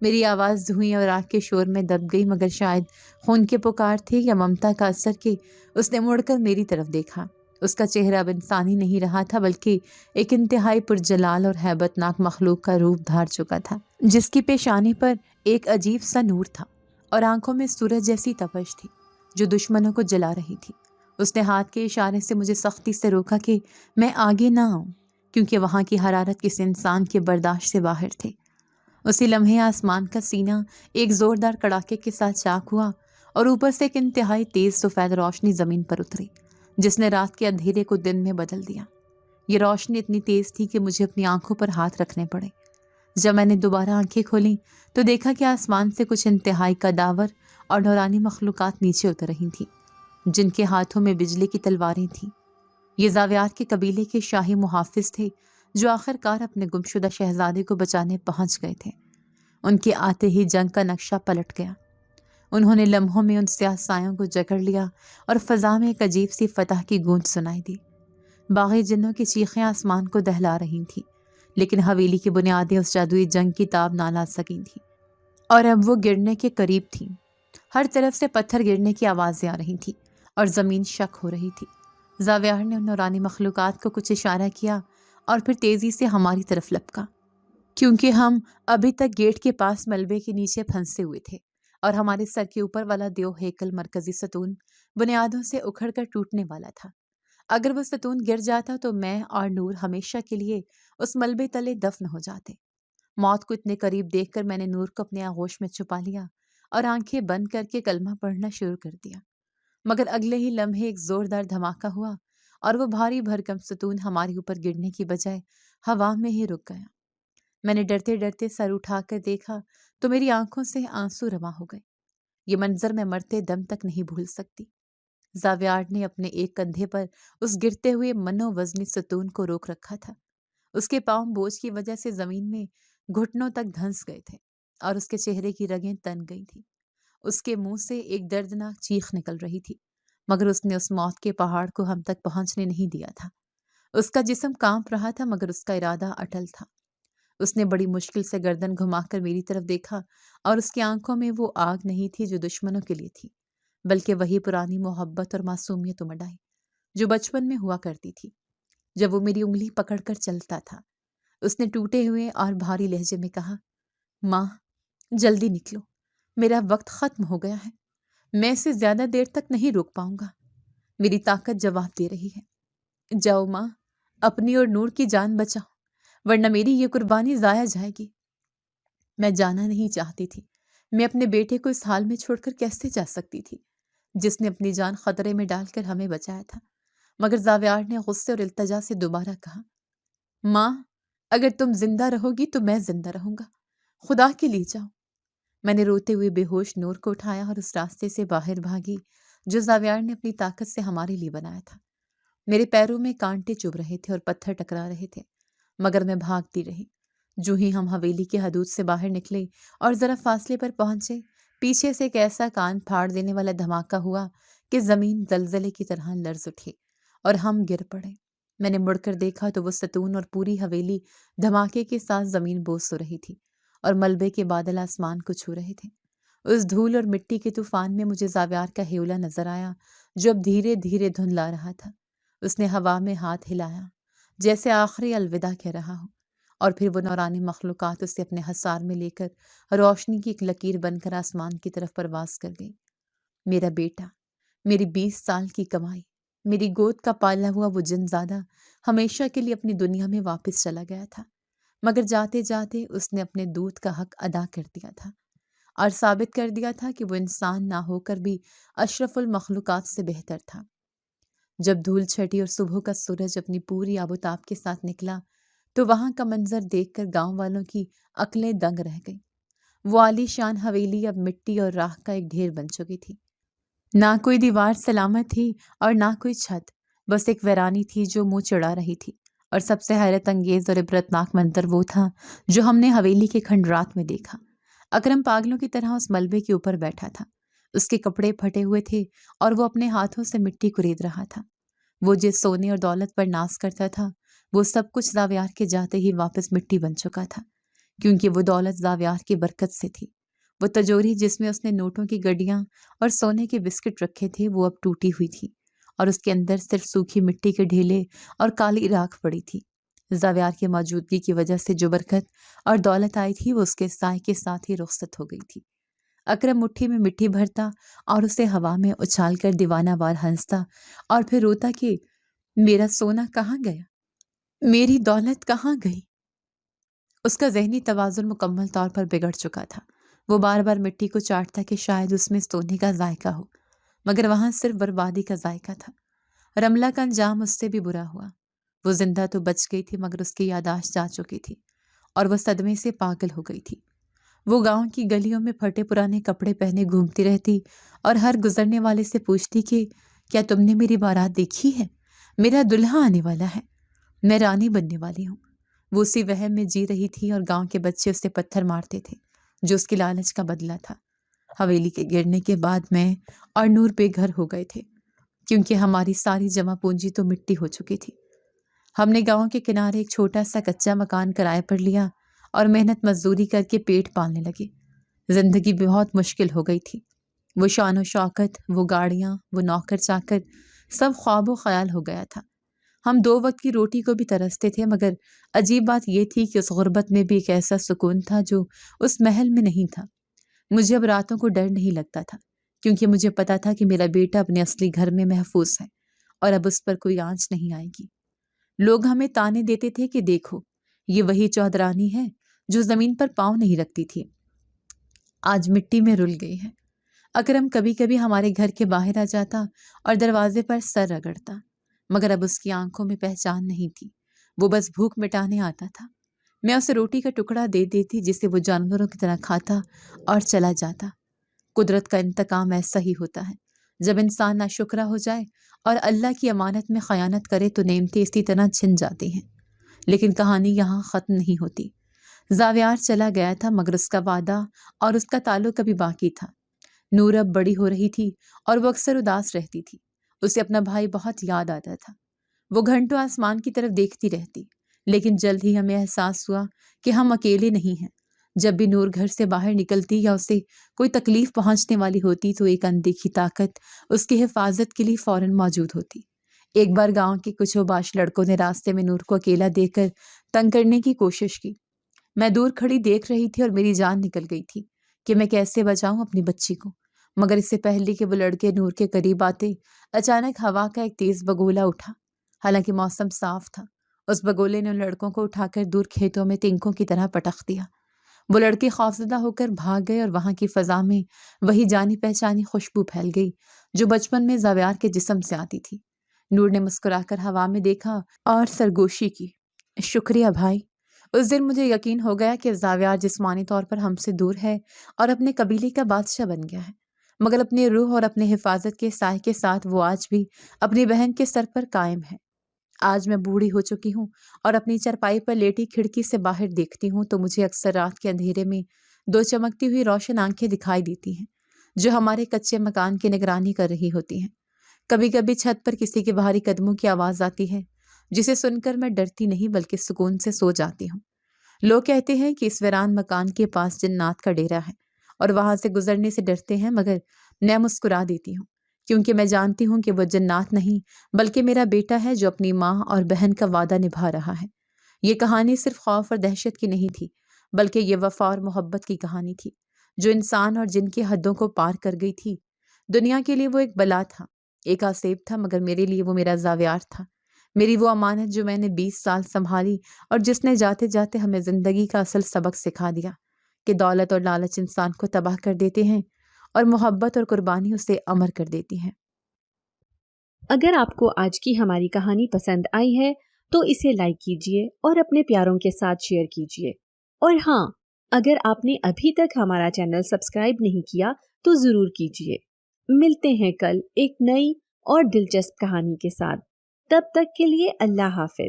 میری آواز دھوئیں اور آگ کے شور میں دب گئی، مگر شاید خون کی پکار تھی یا ممتا کا اثر کہ اس نے مڑ کر میری طرف دیکھا۔ اس کا چہرہ اب انسانی نہیں رہا تھا بلکہ ایک انتہائی پرجلال اور ہیبت ناک مخلوق کا روپ دھار چکا تھا، جس کی پیشانی پر ایک عجیب سا نور تھا اور آنکھوں میں سورج جیسی تپش تھی جو دشمنوں کو جلا رہی تھی۔ اس نے ہاتھ کے اشارے سے مجھے سختی سے روکا کہ میں آگے نہ آؤں، کیونکہ وہاں کی حرارت کسی انسان کے برداشت سے باہر تھے۔ اسی لمحے آسمان کا سینہ ایک زوردار کڑاکے کے ساتھ چاک ہوا اور اوپر سے ایک انتہائی تیز سفید روشنی زمین پر اتری جس نے رات کے اندھیرے کو دن میں بدل دیا۔ یہ روشنی اتنی تیز تھی کہ مجھے اپنی آنکھوں پر ہاتھ رکھنے پڑے۔ جب میں نے دوبارہ آنکھیں کھولیں تو دیکھا کہ آسمان سے کچھ انتہائی قداور اور نورانی مخلوقات نیچے اتر رہی تھیں جن کے ہاتھوں میں بجلی کی تلواریں تھیں۔ یہ زاویار کے قبیلے کے شاہی محافظ تھے جو آخر کار اپنے گمشدہ شہزادے کو بچانے پہنچ گئے تھے۔ ان کے آتے ہی جنگ کا نقشہ پلٹ گیا۔ انہوں نے لمحوں میں ان سیاہ سایوں کو جکڑ لیا اور فضا میں ایک عجیب سی فتح کی گونج سنائی دی۔ باغی جنوں کی چیخیں آسمان کو دہلا رہی تھیں، لیکن حویلی کی بنیادیں اس جادوئی جنگ کی تاب نہ لا سکی تھیں اور اب وہ گرنے کے قریب تھیں۔ ہر طرف سے پتھر گرنے کی آوازیں آ رہی تھیں اور زمین شک ہو رہی تھی۔ زاویار نے ان نورانی مخلوقات کو کچھ اشارہ کیا اور پھر تیزی سے ہماری طرف لپکا، کیونکہ ہم ابھی تک گیٹ کے پاس ملبے کے نیچے پھنسے ہوئے تھے اور ہمارے سر کے اوپر والا دیو ہیکل مرکزی ستون بنیادوں سے اکھڑ کر ٹوٹنے والا تھا۔ اگر وہ ستون گر جاتا تو میں اور نور ہمیشہ کے لیے اس ملبے تلے دفن ہو جاتے، موت کو اتنے قریب دیکھ کر میں نے نور کو اپنے آغوش میں چھپا لیا اور آنکھیں بند کر کے کلمہ پڑھنا شروع کر دیا، مگر اگلے ہی لمحے ایک زوردار دھماکہ ہوا اور وہ بھاری بھرکم ستون ہمارے اوپر گرنے کی بجائے ہوا میں ہی رک گیا۔ میں نے ڈرتے ڈرتے سر اٹھا کر دیکھا تو میری آنکھوں سے آنسو رواں ہو گئے۔ یہ منظر میں مرتے دم تک نہیں بھول سکتی۔ زاویار نے اپنے ایک کندھے پر اس گرتے ہوئے منو وزنی ستون کو روک رکھا تھا۔ اس کے پاؤں بوجھ کی وجہ سے زمین میں گھٹنوں تک دھنس گئے تھے اور اس کے چہرے کی رگیں تن گئی تھیں۔ اس کے منہ سے ایک دردناک چیخ نکل رہی تھی، مگر اس نے اس موت کے پہاڑ کو ہم تک پہنچنے نہیں دیا تھا۔ اس کا جسم کانپ رہا تھا مگر اس کا ارادہ اٹل تھا۔ اس نے بڑی مشکل سے گردن گھما کر میری طرف دیکھا اور اس کی آنکھوں میں وہ آگ نہیں تھی جو دشمنوں کے لیے تھی، بلکہ وہی پرانی محبت اور معصومیت امڈ آئی جو بچپن میں ہوا کرتی تھی جب وہ میری انگلی پکڑ کر چلتا تھا۔ اس نے ٹوٹے ہوئے اور بھاری لہجے میں کہا، ماں جلدی نکلو، میرا وقت ختم ہو گیا ہے، میں اسے زیادہ دیر تک نہیں روک پاؤں گا، میری طاقت جواب دے رہی ہے۔ جاؤ ماں، اپنی اور نور کی جان بچاؤ، ورنہ میری یہ قربانی ضائع جائے گی۔ میں جانا نہیں چاہتی تھی، میں اپنے بیٹے کو اس حال میں چھوڑ کر کیسے جا سکتی تھی جس نے اپنی جان خطرے میں ڈال کر ہمیں بچایا تھا۔ مگر زاویار نے غصے اور التجا سے دوبارہ کہا، ماں اگر تم زندہ رہو گی تو میں زندہ رہوں گا، خدا کے لیے جاؤ۔ میں نے روتے ہوئے بے ہوش نور کو اٹھایا اور اس راستے سے باہر بھاگی جو زاویار نے اپنی طاقت سے ہمارے لیے بنایا تھا۔ میرے پیروں میں کانٹے چبھ رہے تھے اور پتھر ٹکرا رہے تھے، مگر میں بھاگتی رہی۔ جو ہی ہم حویلی کی حدود سے باہر نکلے اور ذرا فاصلے پر پہنچے، پیچھے سے ایک ایسا کان پھاڑ دینے والا دھماکہ ہوا کہ زمین زلزلے کی طرح لرز اٹھی اور ہم گر پڑے۔ میں نے مڑ کر دیکھا تو وہ ستون اور پوری حویلی دھماکے کے ساتھ زمین بوس ہو رہی تھی اور ملبے کے بادل آسمان کو چھو رہے تھے۔ اس دھول اور مٹی کے طوفان میں مجھے زاویار کا ہیولا نظر آیا جو اب دھیرے دھیرے دھندلا رہا تھا۔ اس نے ہوا میں ہاتھ ہلایا جیسے آخری الوداع کہہ رہا ہو، اور پھر وہ نورانی مخلوقات اسے اپنے حصار میں لے کر روشنی کی ایک لکیر بن کر آسمان کی طرف پرواز کر گئی۔ میرا بیٹا، میری 20 سال کی کمائی، میری گود کا پالا ہوا وہ جنزادہ ہمیشہ کے لیے اپنی دنیا میں واپس چلا گیا تھا، مگر جاتے جاتے اس نے اپنے دودھ کا حق ادا کر دیا تھا اور ثابت کر دیا تھا کہ وہ انسان نہ ہو کر بھی اشرف المخلوقات سے بہتر تھا۔ جب دھول چھٹی اور صبح کا سورج اپنی پوری آب و تاب کے ساتھ نکلا تو وہاں کا منظر دیکھ کر گاؤں والوں کی عقلیں دنگ رہ گئیں۔ وہ عالی شان حویلی اب مٹی اور راکھ کا ایک ڈھیر بن چکی تھی۔ نہ کوئی دیوار سلامت تھی اور نہ کوئی چھت، بس ایک ویرانی تھی جو منہ چڑھا رہی تھی، اور سب سے حیرت انگیز اور عبرتناک منظر وہ تھا جو ہم نے حویلی کے کھنڈرات میں دیکھا۔ اکرم پاگلوں کی طرح اس ملبے کے اوپر بیٹھا تھا۔ اس کے کپڑے پھٹے ہوئے تھے اور وہ اپنے ہاتھوں سے مٹی کورید رہا تھا۔ وہ جس سونے اور دولت پر ناز کرتا تھا وہ سب کچھ زاویار کے جاتے ہی واپس مٹی بن چکا تھا، کیونکہ وہ دولت زاویار کی برکت سے تھی۔ وہ تجوری جس میں اس نے نوٹوں کی گڈیاں اور سونے کے بسکٹ رکھے تھے وہ اب ٹوٹی ہوئی تھی اور اس کے اندر صرف سوکھی مٹی کے ڈھیلے اور کالی راکھ پڑی تھی۔ زاویار کی موجودگی کی وجہ سے جو برکت اور دولت آئی تھی وہ اس کے سائے کے ساتھ ہی رخصت ہو گئی تھی۔ اکرم مٹھی میں مٹی بھرتا اور اسے ہوا میں اچھال کر دیوانہ وار ہنستا اور پھر روتا کہ میرا سونا کہاں گیا، میری دولت کہاں گئی۔ اس کا ذہنی توازن مکمل طور پر بگڑ چکا تھا۔ وہ بار بار مٹی کو چاٹتا کہ شاید اس میں سونے کا ذائقہ ہو، مگر وہاں صرف بربادی کا ذائقہ تھا۔ رملہ کا انجام اس سے بھی برا ہوا۔ وہ زندہ تو بچ گئی تھی مگر اس کی یادداشت جا چکی تھی اور وہ صدمے سے پاگل ہو گئی تھی۔ وہ گاؤں کی گلیوں میں پھٹے پرانے کپڑے پہنے گھومتی رہتی اور ہر گزرنے والے سے پوچھتی کہ کیا تم نے میری بارات دیکھی ہے؟ میرا دلہا آنے والا ہے، میں رانی بننے والی ہوں۔ وہ اسی وہم میں جی رہی تھی اور گاؤں کے بچے اسے پتھر مارتے تھے جو اس کی لالچ کا بدلہ تھا۔ حویلی کے گرنے کے بعد میں اور نور بے گھر ہو گئے تھے کیونکہ ہماری ساری جمع پونجی تو مٹی ہو چکی تھی۔ ہم نے گاؤں کے کنارے ایک چھوٹا سا کچا مکان کرائے پر لیا اور محنت مزدوری کر کے پیٹ پالنے لگے۔ زندگی بہت مشکل ہو گئی تھی۔ وہ شان و شوکت، وہ گاڑیاں، وہ نوکر چاکر، سب خواب و خیال ہو گیا تھا۔ ہم 2 وقت کی روٹی کو بھی ترستے تھے، مگر عجیب بات یہ تھی کہ اس غربت میں بھی ایک ایسا سکون تھا جو اس محل میں نہیں تھا۔ مجھے اب راتوں کو ڈر نہیں لگتا تھا کیونکہ مجھے پتا تھا کہ میرا بیٹا اپنے اصلی گھر میں محفوظ ہے اور اب اس پر کوئی آنچ نہیں آئے گی۔ لوگ ہمیں تانے دیتے تھے کہ دیکھو یہ وہی چودرانی ہے جو زمین پر پاؤں نہیں رکھتی تھی آج مٹی میں رل گئی ہے۔ اکرم کبھی کبھی ہمارے گھر کے باہر آ جاتا اور دروازے پر سر رگڑتا، مگر اب اس کی آنکھوں میں پہچان نہیں تھی، وہ بس بھوک مٹانے آتا تھا۔ میں اسے روٹی کا ٹکڑا دے دیتی جسے وہ جانوروں کی طرح کھاتا اور چلا جاتا۔ قدرت کا انتقام ایسا ہی ہوتا ہے، جب انسان ناشکرا ہو جائے اور اللہ کی امانت میں خیانت کرے تو نعمتیں اسی طرح چھن جاتی ہیں۔ لیکن کہانی یہاں ختم نہیں ہوتی۔ زاویار چلا گیا تھا مگر اس کا وعدہ اور اس کا تعلق ابھی باقی تھا۔ نور اب بڑی ہو رہی تھی اور وہ اکثر اداس رہتی تھی۔ اسے اپنا بھائی بہت یاد آتا تھا۔ وہ گھنٹوں آسمان کی طرف دیکھتی رہتی، لیکن جلد ہی ہمیں احساس ہوا کہ ہم اکیلے نہیں ہیں۔ جب بھی نور گھر سے باہر نکلتی یا اسے کوئی تکلیف پہنچنے والی ہوتی تو ایک اندیکھی طاقت اس کی حفاظت کے لیے فوراً موجود ہوتی۔ ایک بار گاؤں کے کچھ اوباش لڑکوں نے راستے میں نور کو اکیلا دیکھ کر تنگ کرنے کی کوشش کی۔ میں دور کھڑی دیکھ رہی تھی اور میری جان نکل گئی تھی کہ میں کیسے بچاؤں اپنی بچی کو، مگر اس سے پہلے کہ وہ لڑکے نور کے قریب آتے، اچانک ہوا کا ایک تیز بگولا اٹھا۔ حالانکہ موسم صاف تھا، اس بگولے نے ان لڑکوں کو اٹھا کر دور کھیتوں میں تنکوں کی طرح پٹخ دیا۔ وہ لڑکے خوفزدہ ہو کر بھاگ گئے اور وہاں کی فضا میں وہی جانی پہچانی خوشبو پھیل گئی جو بچپن میں زاویار کے جسم سے آتی تھی۔ نور نے مسکرا کر ہوا میں دیکھا اور سرگوشی کی۔ شکریہ بھائی۔ اس دن مجھے یقین ہو گیا کہ زاویار جسمانی طور پر ہم سے دور ہے اور اپنے قبیلے کا بادشاہ بن گیا ہے، مگر اپنے روح اور اپنے حفاظت کے سائے کے ساتھ وہ آج بھی اپنی بہن کے سر پر قائم ہے۔ آج میں بوڑھی ہو چکی ہوں اور اپنی چرپائی پر لیٹی کھڑکی سے باہر دیکھتی ہوں تو مجھے اکثر رات کے اندھیرے میں دو چمکتی ہوئی روشن آنکھیں دکھائی دیتی ہیں جو ہمارے کچے مکان کی نگرانی کر رہی ہوتی ہیں۔ کبھی کبھی چھت پر کسی کے بھاری قدموں کی آواز آتی ہے جسے سن کر میں ڈرتی نہیں بلکہ سکون سے سو جاتی ہوں۔ لوگ کہتے ہیں کہ اس ویران مکان کے پاس جنات کا ڈیرا ہے اور وہاں سے گزرنے سے ڈرتے ہیں، مگر میں مسکرا دیتی ہوں کیونکہ میں جانتی ہوں کہ وہ جنات نہیں بلکہ میرا بیٹا ہے جو اپنی ماں اور بہن کا وعدہ نبھا رہا ہے۔ یہ کہانی صرف خوف اور دہشت کی نہیں تھی بلکہ یہ وفا اور محبت کی کہانی تھی جو انسان اور جن کی حدوں کو پار کر گئی تھی۔ دنیا کے لیے وہ ایک بلا تھا، ایک آسیب تھا، مگر میرے لیے وہ میرا زاویار تھا، میری وہ امانت جو میں نے 20 سال سنبھالی اور جس نے جاتے جاتے ہمیں زندگی کا اصل سبق سکھا دیا کہ دولت اور لالچ انسان کو تباہ کر دیتے ہیں اور محبت اور قربانی اسے امر کر دیتی ہیں۔ اگر آپ کو آج کی ہماری کہانی پسند آئی ہے تو اسے لائک کیجیے اور اپنے پیاروں کے ساتھ شیئر کیجیے، اور ہاں، اگر آپ نے ابھی تک ہمارا چینل سبسکرائب نہیں کیا تو ضرور کیجیے۔ ملتے ہیں کل ایک نئی اور دلچسپ کہانی کے ساتھ، تب تک کے لیے اللہ حافظ۔